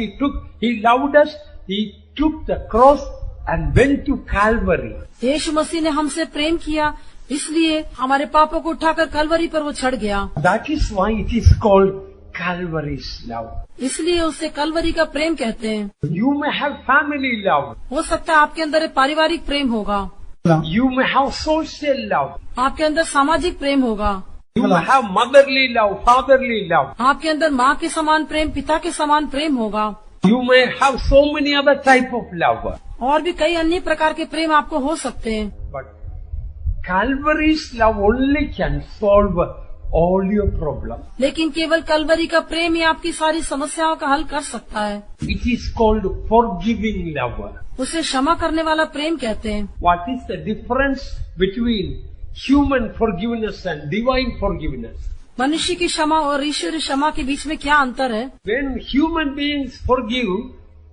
he loved us, he took the cross and went to Calvary. यीशु मसीह ने हमसे प्रेम किया, इसलिए हमारे पापों को उठाकर कलवरी पर वो चढ़ गया। That is why it is called Calvary's love. इसलिए उसे कलवरी का प्रेम कहते हैं। You may have family love. हो सकता है आपके अंदर एक पारिवारिक प्रेम होगा, You may have social love. आपके अंदर सामाजिक प्रेम होगा, You may have motherly love, fatherly love. आपके अंदर माँ के समान प्रेम, पिता के समान प्रेम होगा, You may have so many other type of love. और भी कई अन्य प्रकार के प्रेम आपको हो सकते हैं। But Calvary's love only can solve all your problems. लेकिन केवल कलवरी का प्रेम ही आपकी सारी समस्याओं का हल कर सकता है। It is called forgiving love. उसे क्षमा करने वाला प्रेम कहते हैं। What is the difference between human forgiveness and divine forgiveness? मनुष्य की क्षमा और ईश्वरीय क्षमा के बीच में क्या अंतर है? When human beings forgive,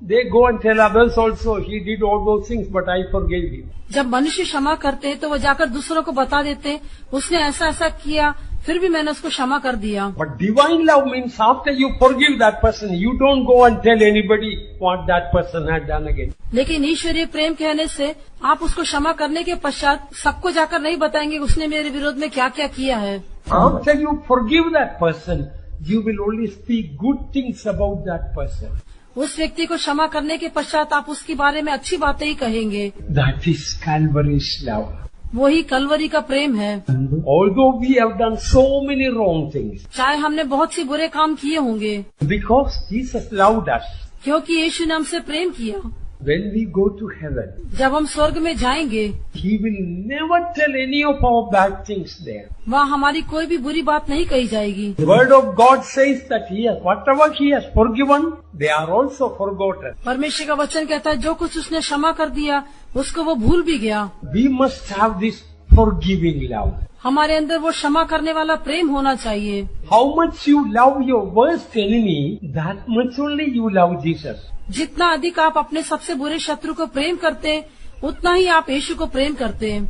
they go and tell others also, he did all those things, but I forgave him. जब मनुष्य क्षमा करते हैं तो वो जाकर दूसरों को बता देते हैं, उसने ऐसा ऐसा किया, फिर भी मैंने उसको क्षमा कर दिया। But divine love means after you forgive that person, you don't go and tell anybody what that person had done again. लेकिन ईश्वरीय प्रेम कहने से आप उसको क्षमा करने के पश्चात सबको जाकर नहीं बताएंगे उसने मेरे विरोध में क्या क्या किया है। After you forgive that person, you will only speak good things about that person. उस व्यक्ति को क्षमा करने के पश्चात आप उसके बारे में अच्छी बातें ही कहेंगे। That is Calvary's love. वही कलवरी का प्रेम है। Although we have done so many wrong things, चाहे हमने बहुत सी बुरे काम किए होंगे, because Jesus loved us, क्योंकि यीशु ने हमसे प्रेम किया, when we go to heaven, जब हम स्वर्ग में जाएंगे He will never tell any of our bad things there. वहाँ हमारी कोई भी बुरी बात नहीं कही जाएगी। The word of God says that whatever He has forgiven, they are also forgotten. परमेश्वर का वचन कहता है जो कुछ उसने क्षमा कर दिया उसको वो भूल भी गया। We must have this forgiving love. हमारे अंदर वो क्षमा करने वाला प्रेम होना चाहिए। How much you love your worst enemy, that much only you love Jesus. जितना अधिक आप अपने सबसे बुरे शत्रु को प्रेम करते हैं, उतना ही आप यीशु को प्रेम करते हैं।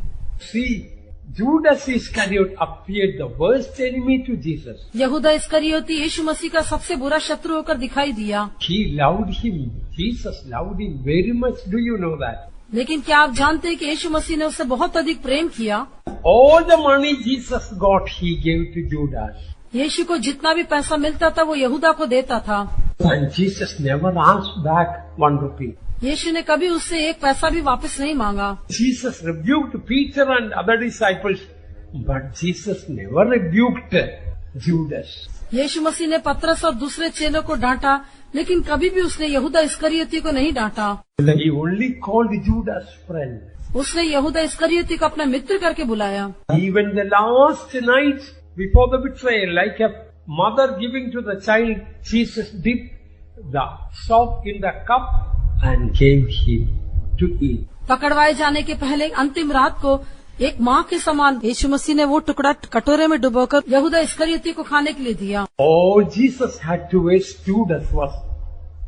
See, Judas Iscariot appeared the worst enemy to Jesus. यहूदा इस्करियोती यीशु मसीह का सबसे बुरा शत्रु होकर दिखाई दिया। He loved him. Jesus loved him very much. Do you know that? लेकिन क्या आप जानते हैं कि यीशु मसीह ने उससे बहुत अधिक प्रेम किया? All the money Jesus got, he gave to Judas. यीशु को जितना भी पैसा मिलता था वो यहूदा को देता था। And Jesus never asked back 1 rupee. यीशु ने कभी उससे एक पैसा भी वापस नहीं मांगा। Jesus rebuked Peter and other disciples, but Jesus never rebuked Judas. यीशु मसीह ने पतरस और दूसरे चेलों को डांटा, लेकिन कभी भी उसने यहूदा इस्करियोती को नहीं डांटा। He only called Judas friend. उसने यहूदा इस्करियोती को अपना मित्र करके बुलाया। Even the last night before the betrayal, like a mother giving to the child, Jesus dipped the salt in the cup and gave him to eat. पकड़वाए जाने के पहले अंतिम रात को एक माँ के समान यीशु मसीह ने वो टुकड़ा कटोरे में डुबोकर यहूदा इस्करियोती को खाने के लिए दिया। All Jesus had to waste Judas was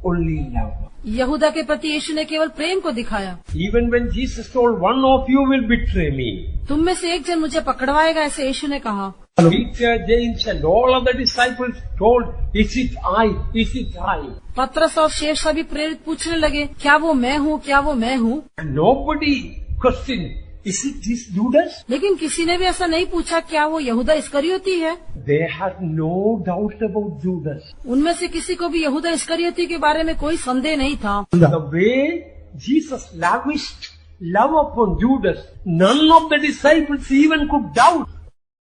only love. यहूदा के प्रति यीशु ने केवल प्रेम को दिखाया। Even when Jesus told, one of you will betray me. तुम में से एक जन मुझे पकड़वाएगा, ऐसे यीशु ने कहा। Peter, James and all other disciples told, is it I? Is it I? पतरस और शेष सभी प्रेरित पूछने लगे, क्या वो मैं हूँ, क्या वो मैं हूँ? And nobody questioned, is it this Judas? लेकिन किसी ने भी ऐसा नहीं पूछा, क्या वो यहूदा इस्करियोती है? They had no doubt about Judas. उनमें से किसी को भी यहूदा इस्करियोती के बारे में कोई संदेह नहीं था। The way Jesus lavished love upon Judas, none of the disciples even could doubt.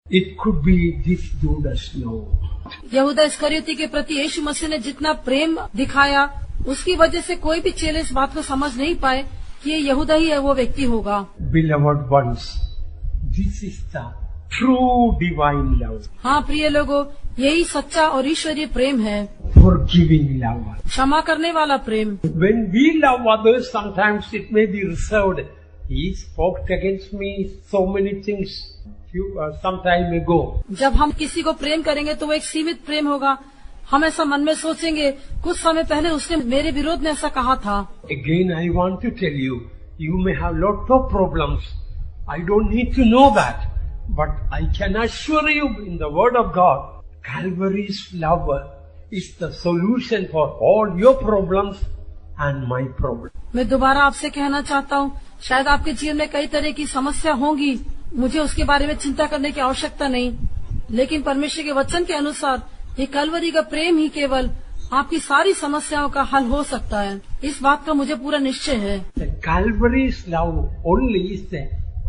It could be this Judas, no. यहूदा इस्करियोती के प्रति यीशु मसीह ने जितना प्रेम दिखाया, उसकी वजह से कोई भी चेले इस बात को समझ नहीं पाए कि ये यहूदा ही है वो व्यक्ति होगा। Beloved ones, this is the true divine love. हाँ प्रिय लोगों, यही सच्चा और ईश्वरीय प्रेम है, Forgiving love. क्षमा करने वाला प्रेम। When we love others, sometimes it may be reserved. He spoke against me so many things some time ago. जब हम किसी को प्रेम करेंगे तो वो एक सीमित प्रेम होगा। हम ऐसा मन में सोचेंगे, कुछ समय पहले उसने मेरे विरोध में ऐसा कहा था। Again, I want to tell you, you may have lot of problems. I don't need to know that. But I can assure you in the Word of God, Calvary's love is the solution for all your problems and my problems. मैं दोबारा आपसे कहना चाहता हूँ, शायद आपके जीवन में कई तरह की समस्या होंगी, मुझे उसके बारे में चिंता करने की आवश्यकता नहीं, लेकिन परमेश्वर के वचन के अनुसार ये कलवरी का प्रेम ही केवल आपकी सारी समस्याओं का हल हो सकता है। इस बात का मुझे पूरा निश्चय है। The Calvary's love only is the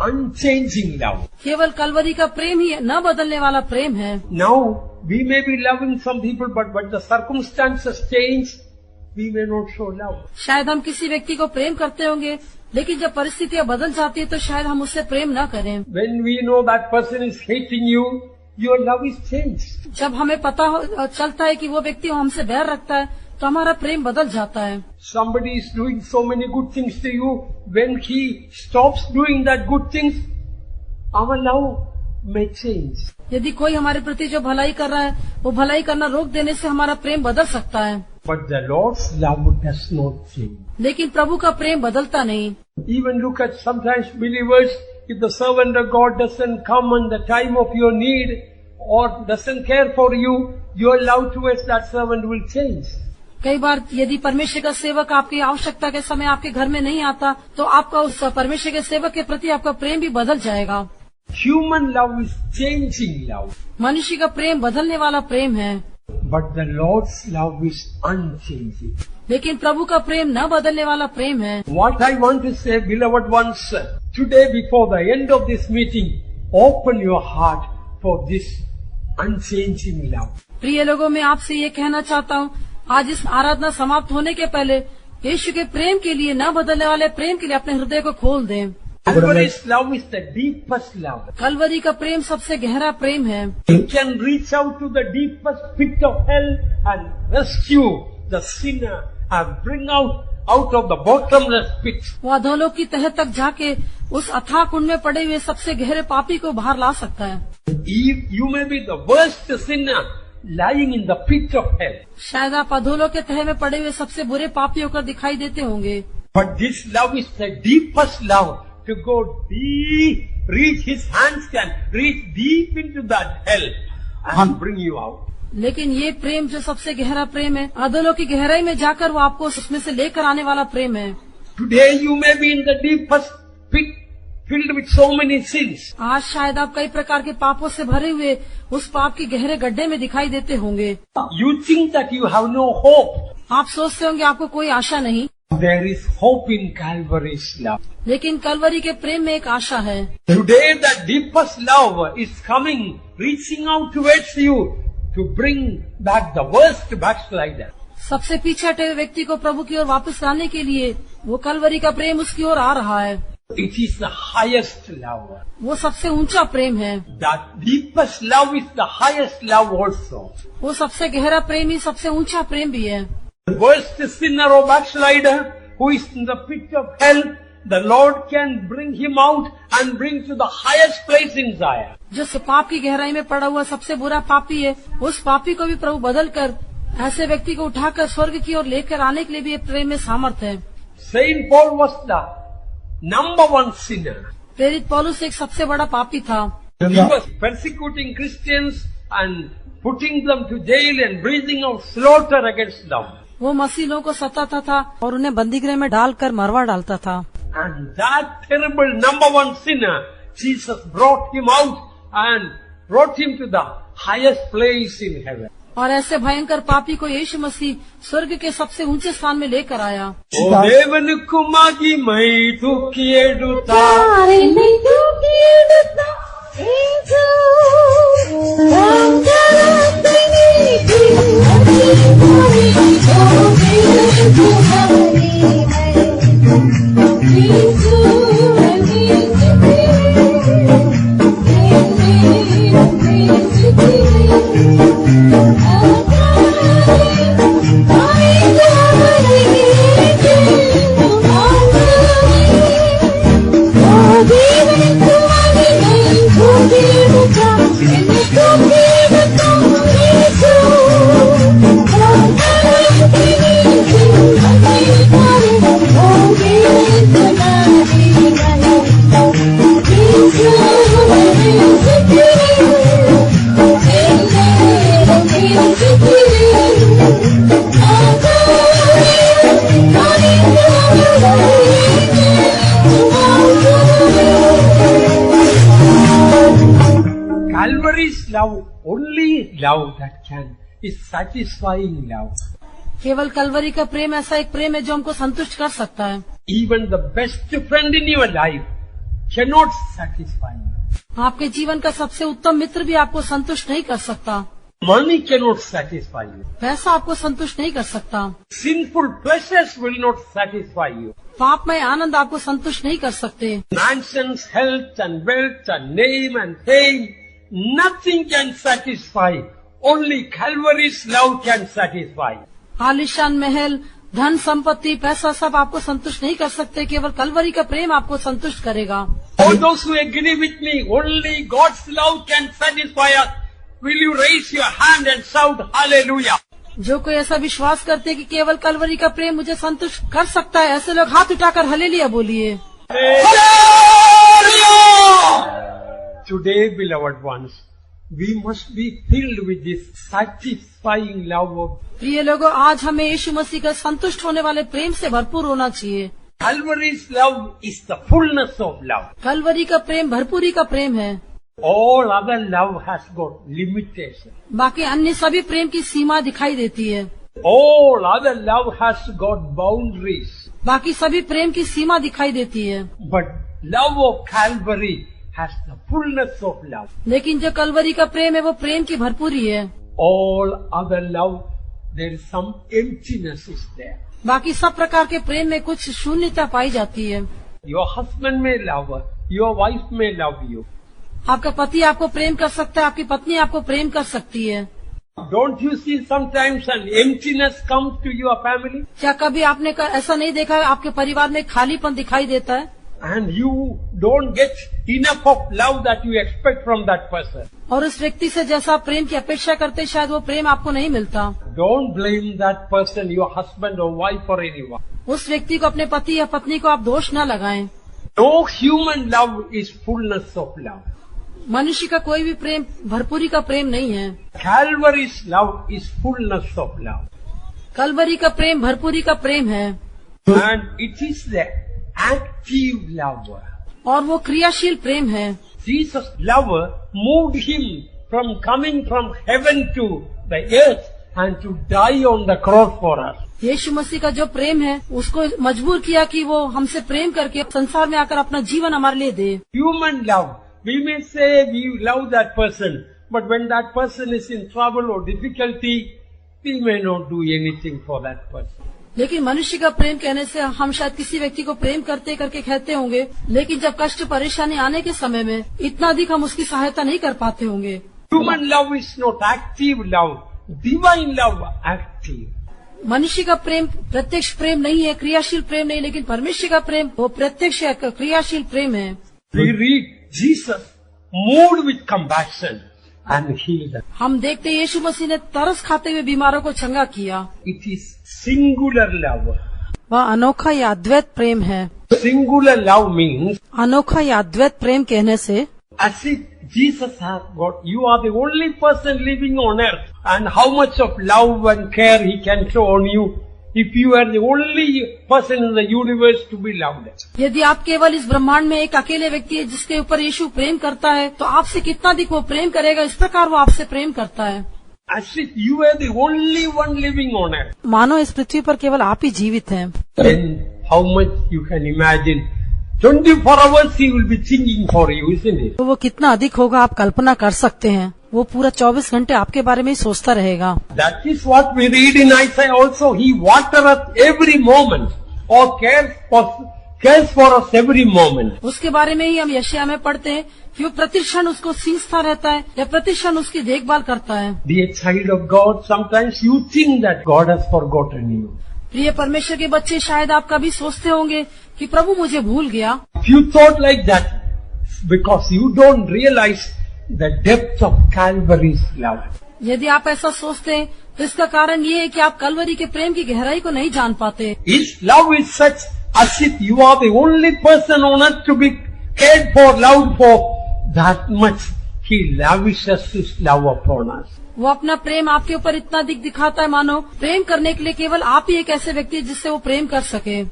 unchanging love. केवल कलवरी का प्रेम ही न बदलने वाला प्रेम है। Now, we may be loving some people, but the circumstances change, we may not show love. शायद हम किसी व्यक्ति को प्रेम करते होंगे, लेकिन जब परिस्थितियाँ बदल जाती है तो शायद हम उससे प्रेम न करें। When we know that person is hating you, your love is changed. जब हमें पता चलता है कि वो व्यक्ति हमसे बैर रखता है तो हमारा प्रेम बदल जाता है। Somebody is doing so many good things to you. When he stops doing that good things, our love may change. यदि कोई हमारे प्रति जो भलाई कर रहा है वो भलाई करना रोक देने से हमारा प्रेम बदल सकता है, But the Lord's love does not change. लेकिन प्रभु का प्रेम बदलता नहीं। Even look at sometimes believers, if the servant of God doesn't come in the time of your need or doesn't care for you, your love towards that servant will change. कई बार यदि परमेश्वर का सेवक आपकी आवश्यकता के समय आपके घर में नहीं आता तो आपका उस परमेश्वर के सेवक के प्रति आपका प्रेम भी बदल जाएगा। Human love is changing love, मनुष्य का प्रेम बदलने वाला प्रेम है, but the Lord's love is unchanging. लेकिन प्रभु का प्रेम न बदलने वाला प्रेम है। What I want to say, beloved ones, today before the end of this meeting, open your heart for this unchanging love. प्रिय लोगों, मैं आपसे ये कहना चाहता हूँ, आज इस आराधना समाप्त होने के पहले यीशु के प्रेम के लिए, न बदलने वाले प्रेम के लिए अपने हृदय को खोल दें। Calvary's love is the deepest love. Kalvari का प्रेम सबसे गहरा प्रेम है। It can reach out to the deepest pit of hell and rescue the sinner and bring out of the bottomless pit. वो अधोलोक की तह तक जाके उस अथाह कुंड में पड़े हुए सबसे गहरे पापी को बाहर ला सकता है। You may be the worst sinner lying in the pit of hell. शायद आप अधोलोक के तह में पड़े हुए सबसे बुरे पापी होकर दिखाई देते होंगे, But this love is the deepest love, to go deep, reach his hands can reach deep into that hell and bring you out. लेकिन ये प्रेम जो सबसे गहरा प्रेम है, अधोलोक की गहराई में जाकर वो आपको उसमें से लेकर आने वाला प्रेम है। Today you may be in the deepest pit filled with so many sins. आज शायद आप कई प्रकार के पापों से भरे हुए उस पाप के गहरे गड्ढे में दिखाई देते होंगे। You think that you have no hope. आप सोचते होंगे आपको कोई आशा नहीं, There is hope in Calvary's love. लेकिन कलवरी के प्रेम में एक आशा है। Today the deepest love is coming reaching out towards you to bring back the worst backslider. सबसे पीछे हटे हुए व्यक्ति को प्रभु की ओर वापस लाने के लिए वो कलवरी का प्रेम उसकी ओर आ रहा है। It is the highest love. वो सबसे ऊंचा प्रेम है। That deepest love is the highest love also. वो सबसे गहरा प्रेम ही सबसे ऊंचा प्रेम भी है। The worst sinner or backslider who is in the pit of hell, the Lord can bring him out and bring to the highest place in Zion. जो पाप की गहराई में पड़ा हुआ सबसे बुरा पापी है, उस पापी को भी प्रभु बदल कर ऐसे व्यक्ति को उठाकर स्वर्ग की ओर लेकर आने के लिए भी ये प्रेम में सामर्थ्य है। Saint Paul was the number one sinner. प्रेरित पौलुस एक सबसे बड़ा पापी था। He was persecuting Christians and putting them to jail and breathing out slaughter against them. वो मसीह लोगों को सताता था और उन्हें बंदीगृह में डालकर मरवा डालता था। And that terrible number one sinner, Jesus brought him out and brought him to the highest place in heaven. और ऐसे भयंकर पापी को यीशु मसीह स्वर्ग के सबसे ऊंचे स्थान में लेकर आया। దేవునికి మహిమై తుకియెడుతా తారిని తుకియెడుతా యేసు రాంగరతని దివని హరి యేసు హరి యేసు Calvary's love, only love that can, is satisfying love. केवल कलवरी का प्रेम ऐसा एक प्रेम है जो हमको संतुष्ट कर सकता है। Even the best friend in your life cannot satisfy you. आपके जीवन का सबसे उत्तम मित्र भी आपको संतुष्ट नहीं कर सकता। Money cannot satisfy you. पैसा आपको संतुष्ट नहीं कर सकता। Sinful pleasures will not satisfy you. पापमय आनंद आपको संतुष्ट नहीं कर सकते। Mansions, health and wealth and name and fame, nothing can satisfy. Only Calvary's love can satisfy. आलीशान महल, धन संपत्ति, पैसा सब आपको संतुष्ट नहीं कर सकते। केवल कलवरी का प्रेम आपको संतुष्ट करेगा। All those who agree with me, only God's love can satisfy us. Will you raise your hand and shout hallelujah? जो कोई ऐसा विश्वास करते हैं कि केवल कलवरी का प्रेम मुझे संतुष्ट कर सकता है, ऐसे लोग हाथ उठाकर हालेलुया बोलिए। Today, beloved ones, we must be filled with this satisfying love of प्रिय लोगों, आज हमें यीशु मसीह का संतुष्ट होने वाले प्रेम से भरपूर होना चाहिए। Calvary's love is the fullness of love. Kalvari का प्रेम भरपूरी का प्रेम है। All other love has got limitation. बाकी अन्य सभी प्रेम की सीमा दिखाई देती है। All other love has got boundaries. बाकी सभी प्रेम की सीमा दिखाई देती है। But love of Calvary has the fullness of love. लेकिन जो कलवरी का प्रेम है वो प्रेम की भरपूरी है। All other love, there is some emptiness is there. बाकी सब प्रकार के प्रेम में कुछ शून्यता पाई जाती है। Your husband may love her, your wife may love you. आपका पति आपको प्रेम कर सकता है, आपकी पत्नी आपको प्रेम कर सकती है। Don't you see sometimes an emptiness comes to your family? क्या कभी आपने ऐसा नहीं देखा आपके परिवार में खालीपन दिखाई देता है And you don't get enough of love that you expect from that person. और उस व्यक्ति से जैसा प्रेम की अपेक्षा करते शायद वो प्रेम आपको नहीं मिलता। Don't blame that person, your husband or wife or anyone. उस व्यक्ति को, अपने पति या पत्नी को आप दोष न लगाएं। No human love is fullness of love. मनुष्य का कोई भी प्रेम भरपूरी का प्रेम नहीं है। Calvary's love is fullness of love. Kalvari का प्रेम भरपूरी का प्रेम है। And it is the active love. और वो क्रियाशील प्रेम है। Jesus' love moved him from coming from heaven to the earth and to die on the cross for us. यीशु मसीह का जो प्रेम है उसको मजबूर किया कि वो हमसे प्रेम करके संसार में आकर अपना जीवन हमारे लिए दे। Human love, we may say we love that person, But when that person is in trouble or difficulty, we may not do anything for that person. लेकिन मनुष्य का प्रेम कहने से हम शायद किसी व्यक्ति को प्रेम करते करके कहते होंगे, लेकिन जब कष्ट परेशानी आने के समय में इतना अधिक हम उसकी सहायता नहीं कर पाते होंगे। Human love is not active love. Divine love active. मनुष्य का प्रेम प्रत्यक्ष प्रेम नहीं है, क्रियाशील प्रेम नहीं, लेकिन परमेश्वर का प्रेम वो प्रत्यक्ष क्रियाशील प्रेम है। We read Jesus moved with compassion and healed them. हम देखते हैं यीशु मसीह ने तरस खाते हुए बीमारों को चंगा किया। It is singular love. वह अनोखा या अद्वैत प्रेम है। Singular love means अनोखा या अद्वैत प्रेम कहने से as if Jesus has got, you are the only person living on earth, and how much of love and care He can show on you if you are the only person in the universe to be loved. यदि आप केवल इस ब्रह्मांड में एक अकेले व्यक्ति है जिसके ऊपर यीशु प्रेम करता है, तो आपसे कितना अधिक वो प्रेम करेगा। इस प्रकार वो आपसे प्रेम करता है। As if you are the only one living on earth. मानो इस पृथ्वी पर केवल आप ही जीवित हैं। Then how much you can imagine. 24 hours He will be thinking for you, isn't it? तो वो कितना अधिक होगा आप कल्पना कर सकते हैं। वो पूरा 24 घंटे आपके बारे में ही सोचता रहेगा। That is what we read in Isaiah also. He watereth every moment or cares for us every moment. उसके बारे में ही हम यशायाह में पढ़ते हैं कि वो प्रतिक्षण उसको सींचता रहता है या प्रतिक्षण उसकी देखभाल करता है। Dear child of God, sometimes you think that God has forgotten you. प्रिय परमेश्वर के बच्चे, शायद आप कभी सोचते होंगे कि प्रभु मुझे भूल गया। If you thought like that, because you don't realize the depth of Calvary's love. यदि आप ऐसा सोचते हैं तो इसका कारण ये है कि आप कलवरी के प्रेम की गहराई को नहीं जान पाते। His love is such as if you are the only person on earth to be cared for, loved for. That much He lavishes His love upon us. वो अपना प्रेम आपके ऊपर इतना अधिक दिखाता है, मानो प्रेम करने के लिए केवल आप ही एक ऐसे व्यक्ति जिससे वो प्रेम कर सके।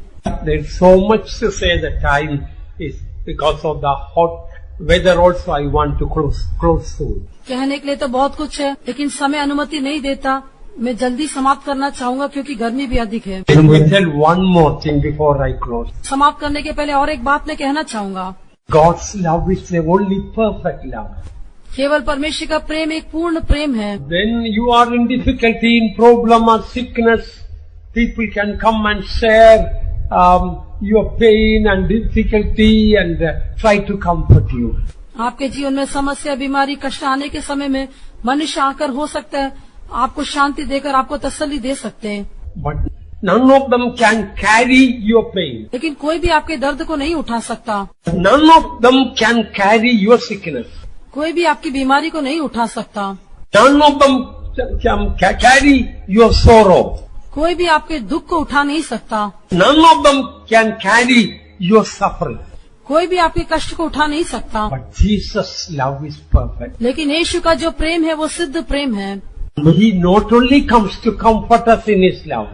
There is so much to say. The time is because of the hot weather also. I want to close soon. कहने के लिए तो बहुत कुछ है, लेकिन समय अनुमति नहीं देता। मैं जल्दी समाप्त करना चाहूंगा क्योंकि गर्मी भी अधिक है। Let me tell one more thing before I close. समाप्त करने के पहले और एक बात मैं कहना चाहूंगा। God's love is the only perfect love. केवल परमेश्वर का प्रेम एक पूर्ण प्रेम है। When you are in difficulty, in problem or sickness, people can come and share your pain and difficulty and try to comfort you. आपके जीवन में समस्या, बीमारी, कष्ट आने के समय में मनुष्य आकर हो सकता है आपको शांति देकर आपको तसल्ली दे सकते हैं। But none of them can carry your pain. लेकिन कोई भी आपके दर्द को नहीं उठा सकता। None of them can carry your sickness. कोई भी आपकी बीमारी को नहीं उठा सकता। None of them can carry your sorrow. कोई भी आपके दुख को उठा नहीं सकता। None of them can carry your suffering. कोई भी आपके कष्ट को उठा नहीं सकता। But Jesus' love is perfect. लेकिन यीशु का जो प्रेम है वो सिद्ध प्रेम है। He not only comes to comfort us in His love.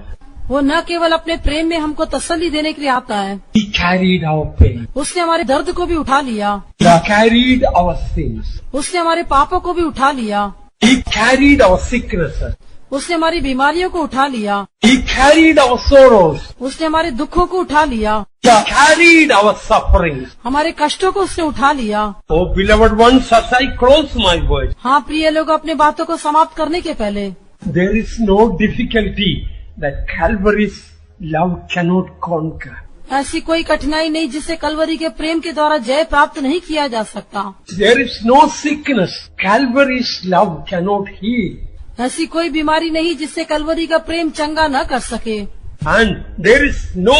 वो न केवल अपने प्रेम में हमको तसल्ली देने के लिए आता है, He carried our pain. उसने हमारे दर्द को भी उठा लिया। He carried our sins. उसने हमारे पापों को भी उठा लिया। He carried our sicknesses. उसने हमारी बीमारियों को उठा लिया। He carried our sorrows. उसने हमारे दुखों को उठा लिया। He carried our sufferings. हमारे कष्टों को उसने उठा लिया। Oh, beloved ones, as I close my words, हाँ प्रिय लोग, अपने बातों को समाप्त करने के पहले there is no difficulty that Calvary's love cannot conquer. ऐसी कोई कठिनाई नहीं जिसे कलवरी के प्रेम के द्वारा जय प्राप्त नहीं किया जा सकता। There is no sickness Calvary's love cannot heal. ऐसी कोई बीमारी नहीं जिससे कलवरी का प्रेम चंगा न कर सके। And there is no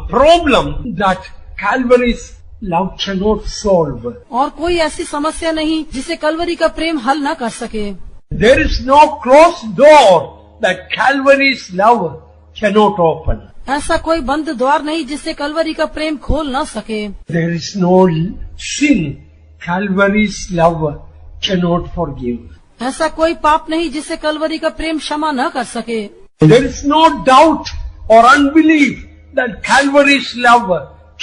problem that Calvary's love cannot solve. और कोई ऐसी समस्या नहीं जिसे कलवरी का प्रेम हल न कर सके। There is no closed door that Calvary's love cannot open. ऐसा कोई बंद द्वार नहीं जिससे कलवरी का प्रेम खोल न सके। There is no sin Calvary's love cannot forgive. ऐसा कोई पाप नहीं जिससे कलवरी का प्रेम क्षमा न कर सके। There is no doubt or unbelief that Calvary's love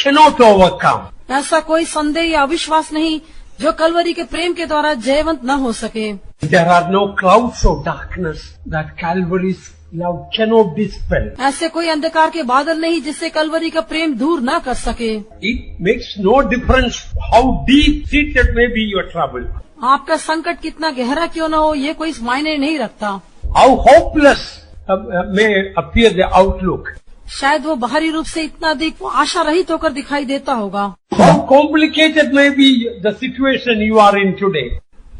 cannot overcome. ऐसा कोई संदेह या अविश्वास नहीं जो कलवरी के प्रेम के द्वारा जयवंत न हो सके। There are no clouds of darkness that Calvary's love cannot dispel. ऐसे कोई अंधकार के बादल नहीं जिससे कलवरी का प्रेम दूर न कर सके। It makes no difference how deep seated may be your trouble, आपका संकट कितना गहरा क्यों न हो, ये कोई मायने नहीं रखता। how hopeless may appear the outlook, शायद वो बाहरी रूप से इतना अधिक आशा रहित होकर दिखाई देता होगा। how complicated may be the situation you are in today.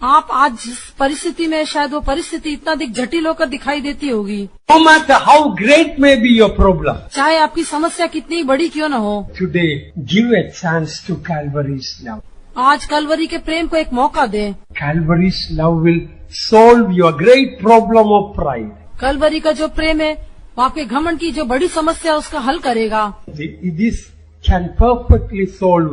आप आज जिस परिस्थिति में, शायद वो परिस्थिति इतना अधिक जटिल होकर दिखाई देती होगी। No matter how great may be your problem, चाहे आपकी समस्या कितनी बड़ी क्यों न हो, today give a chance to Calvary's love. आज कलवरी के प्रेम को एक मौका दे। Calvary's love will solve your great problem of pride. Kalvari का जो प्रेम है वो आपके घमंड की जो बड़ी समस्या है उसका हल करेगा। This can perfectly solve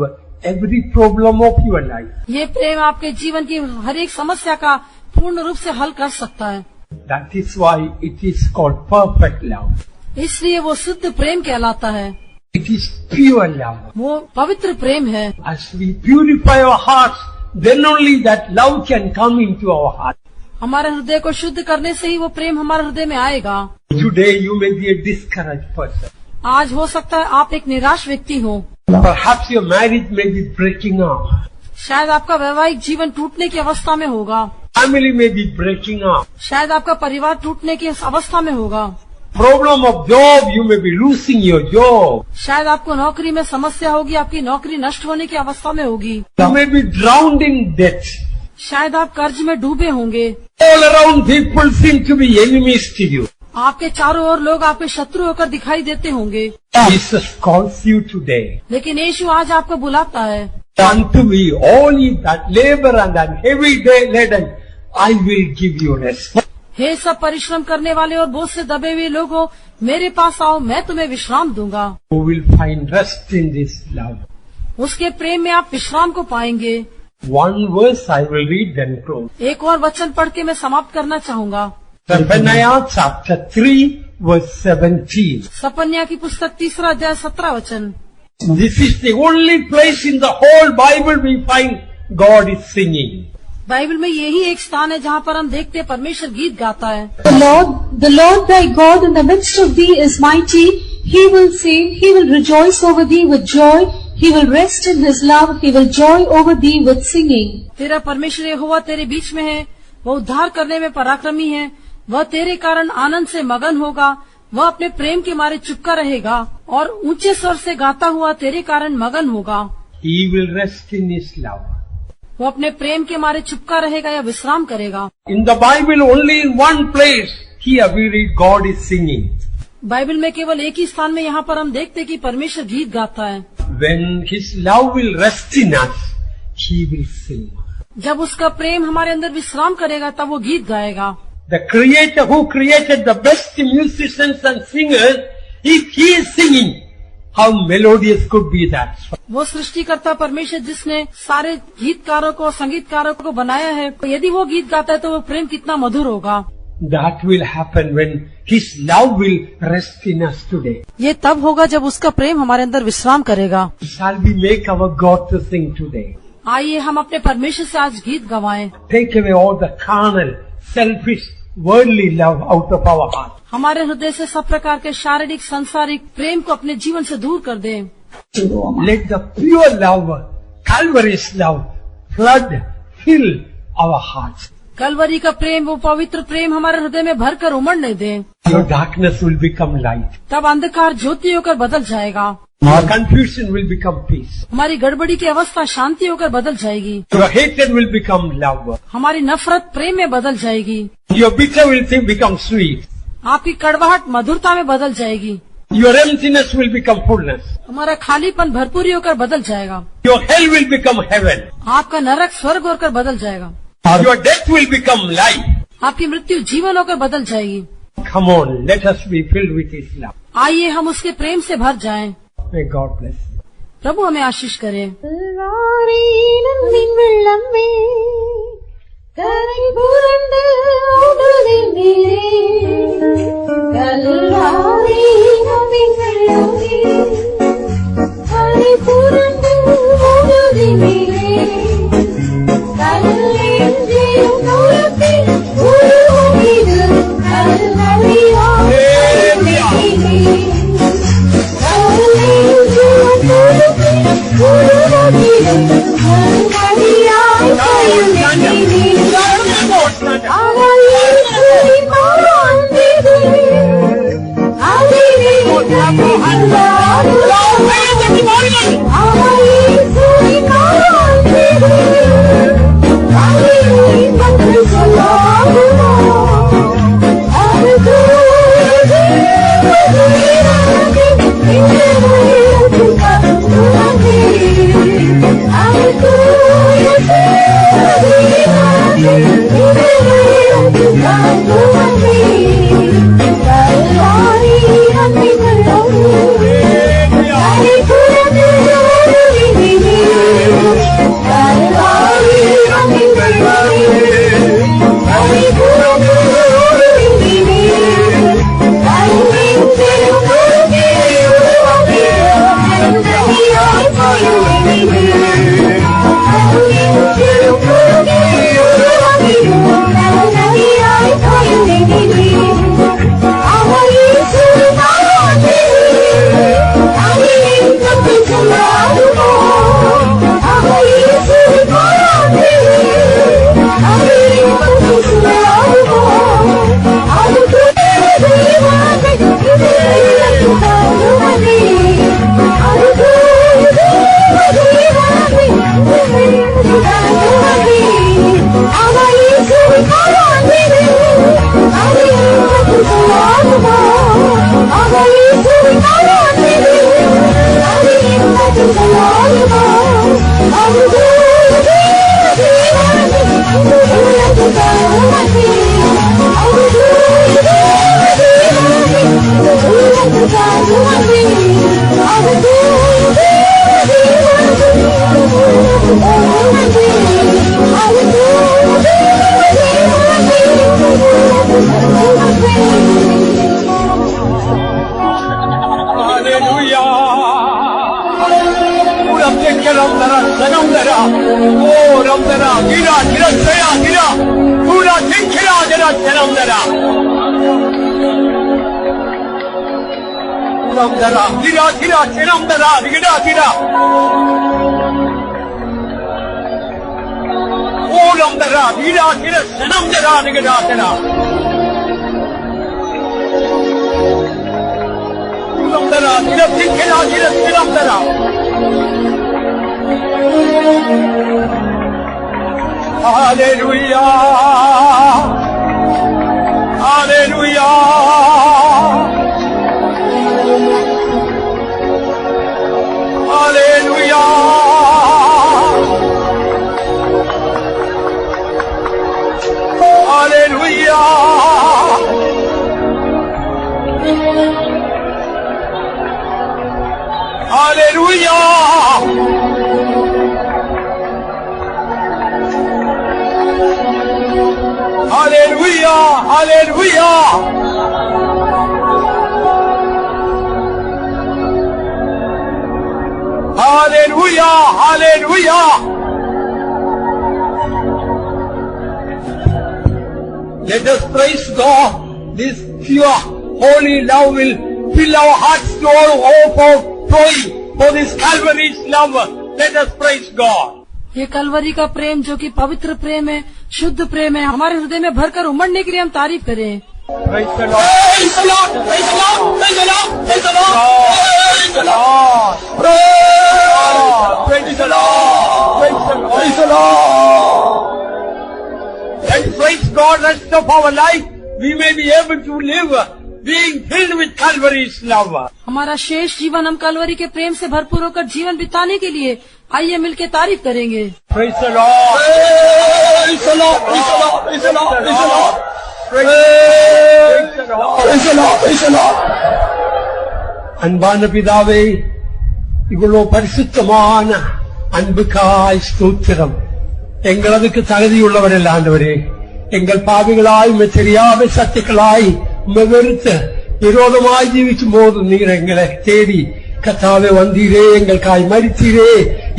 every problem of your life. ये प्रेम आपके जीवन की हर एक समस्या का पूर्ण रूप से हल कर सकता है। That is why it is called perfect love. इसलिए वो शुद्ध प्रेम कहलाता है। It is pure love. वो पवित्र प्रेम है। As we purify our hearts, then only that love can come into our heart. हमारे हृदय को शुद्ध करने से ही वो प्रेम हमारे हृदय में आएगा। Today you may be a discouraged person. आज हो सकता है आप एक निराश व्यक्ति हो। Perhaps your marriage may be breaking up. शायद आपका वैवाहिक जीवन टूटने की अवस्था में होगा। Family may be breaking up. शायद आपका परिवार टूटने की अवस्था में होगा। Problem of job, you may be losing your job. शायद आपको नौकरी में समस्या होगी, आपकी नौकरी नष्ट होने की अवस्था में होगी। You may be drowned in debt. शायद आप कर्ज में डूबे होंगे। All around people seem to be enemies to you. आपके चारों ओर लोग आपके शत्रु होकर दिखाई देते होंगे। Jesus calls you today. लेकिन यीशु आज आपको बुलाता है। Unto me, all ye that labor and are heavy laden, I will give you rest. हे सब परिश्रम करने वाले और बोझ से दबे हुए लोगों, मेरे पास आओ, मैं तुम्हें विश्राम दूंगा। You will find rest in this love. उसके प्रेम में आप विश्राम को पाएंगे। One verse I will read then close. एक और वचन पढ़ के मैं समाप्त करना चाहूंगा। Zephaniah chapter 3 verse 17. सपन्या की पुस्तक 3 अध्याय 17 वचन। This is the only place in the whole Bible we find God is singing. Bible में यही एक स्थान है जहाँ पर हम देखते हैं परमेश्वर गीत गाता है। The Lord thy God in the midst of thee is mighty. He will save, he will rejoice over thee with joy. He will rest in his love, he will joy over thee with singing. तेरा परमेश्वर यहोवा तेरे बीच में है, वह उद्धार करने में पराक्रमी है, वह तेरे कारण आनंद से मगन होगा, वह अपने प्रेम के मारे चुपका रहेगा और ऊंचे स्वर से गाता हुआ तेरे कारण मगन होगा। He will rest in his love. वो अपने प्रेम के मारे चुपका रहेगा या विश्राम करेगा। In the Bible only in one place here we read God is singing. Bible में केवल एक ही स्थान में यहाँ पर हम देखते हैं कि परमेश्वर गीत गाता है। When his love will rest in us, he will sing. जब उसका प्रेम हमारे अंदर विश्राम करेगा तब वो गीत गाएगा। The Creator who created the best musicians and singers, if he is singing, how melodious could be that? वो सृष्टिकर्ता परमेश्वर जिसने सारे गीतकारों को, संगीतकारों को बनाया है, यदि वो गीत गाता है तो वो प्रेम कितना मधुर होगा। That will happen when his love will rest in us today. ये तब होगा जब उसका प्रेम हमारे अंदर विश्राम करेगा। Shall we make our God to sing today? आइए हम अपने परमेश्वर से आज गीत गवाएं। Take away all the carnal, selfish, worldly love out of our heart. हमारे हृदय से सब प्रकार के शारीरिक, सांसारिक प्रेम को अपने जीवन से दूर कर दें। Let the pure love, Calvary's love, flood, fill our hearts. Kalvari का प्रेम, वो पवित्र प्रेम हमारे हृदय में भरकर उमड़ने दें। Your darkness will become light. तब अंधकार ज्योति होकर बदल जाएगा। Our confusion will become peace. हमारी गड़बड़ी की अवस्था शांति होकर बदल जाएगी। Your hatred will become love. हमारी नफरत प्रेम में बदल जाएगी। Your bitter will become sweet. आपकी कड़वाहट मधुरता में बदल जाएगी। Your emptiness will become fullness. हमारा खालीपन भरपूरी होकर बदल जाएगा। Your hell will become heaven. आपका नरक स्वर्ग होकर बदल जाएगा। Your death will become life. आपकी मृत्यु जीवन होकर बदल जाएगी। Come on, let us be filled with his love. आइए हम उसके प्रेम से भर जाएं। May God bless you. प्रभु हमें आशीष करे। வெள்ளமே கரை புரண்டு ஓடுதே நீரே கல்லாரி நம்பின் வெள்ளமே கரை புரண்டு ஓடுதே நீரே Hallelujah, hallelujah, hallelujah, hallelujah, hallelujah. Hallelujah, hallelujah. Hallelujah, hallelujah. Let us praise God. This pure, holy love will fill our hearts to all hope of joy for this Calvary's love. Let us praise God. ये कलवरी का प्रेम जो कि पवित्र प्रेम है, शुद्ध प्रेम है, हमारे हृदय में भरकर उमड़ने के लिए हम तारीफ करें। Praise the Lord. Praise the Lord. Praise the Lord. Praise the Lord. Praise the Lord. Praise the Lord. Praise the Lord. Praise the Lord. And praise God, rest of our life we may be able to live being filled with Calvary's love. हमारा शेष जीवन हम कलवरी के प्रेम से भरपूर होकर जीवन बिताने के लिए आइए मिलकर तारीफ करेंगे। Praise the Lord. Praise the Lord. Praise the Lord. Praise the Lord. Praise the Lord. Praise the Lord. Praise the Lord. Praise the Lord. அன்பான பிதாவே, இவ்வளவு பரிசுத்தமான அன்புக்காய் ஸ்தோத்திரம். எங்கள் அதுக்கு தகுதியுள்ளவர்கள் ஆண்டவரே, எங்கள் பாவிகளாய் தெரியாத சத்துக்களாய் வெறுத்து விரோதமாய் ஜீவிக்கும் போது நீர் எங்களை தேடி கர்த்தாவே வந்தீரே, எங்களுக்காய் மரித்தீரே,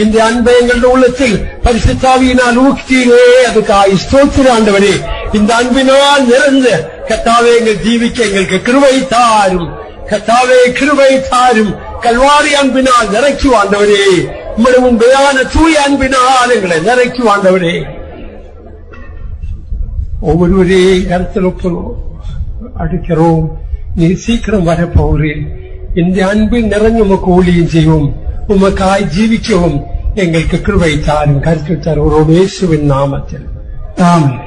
இந்த அன்பை எங்களுடைய உள்ளத்தில் பரிசுத்தாவியினால் ஊக்கிட்டீரே, அதுக்காய் ஸ்தோத்திர ஆண்டவரே. இந்த அன்பினால் நிறைந்து கர்த்தாவே எங்கள் ஜீவிக்க எங்களுக்கு கிருபை தாரும், கர்த்தாவே கிருபை தாரும். கல்வாரி அன்பினால் நிறைக்கு ஆண்டவரே, உம்முடைய உண்மையான தூய அன்பினால் எங்களை நிறைக்கு ஆண்டவரே. ஒவ்வொருவரே கருத்தில் அடிக்கிறோம், நீ சீக்கிரம் வரப்போகிறேன். இந்த அன்பில் நிறைஞ்சு உமக்கு ஊழியம் செய்வோம், உமக்காய் ஜீவிக்கவும் எங்களுக்கு கிருபை தாரும். கருத்து தருகிறோம் இயேசுவின் நாமத்தில்.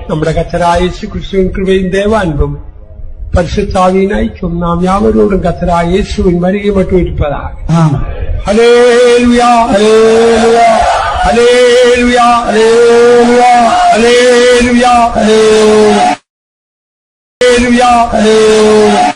നമ്മുടെ കർത്താവായ യേശു ക്രിസ്തുവിൻ കൃപയും ദൈവ അൻപും പരിശുദ്ധാവിயின் ஐக்கியம் நாம் யாவரோடும் கர்த்தராയ இயேசுவின் வருகை மட்டும் இருப்பதாக. ஹல்லேலூயா, ஹல்லேலூயா, ஹல்லேலூயா, ஹல்லேலூயா, ஹல்லேலூயா, ஹல்லேலூயா, ஹல்லேலூயா.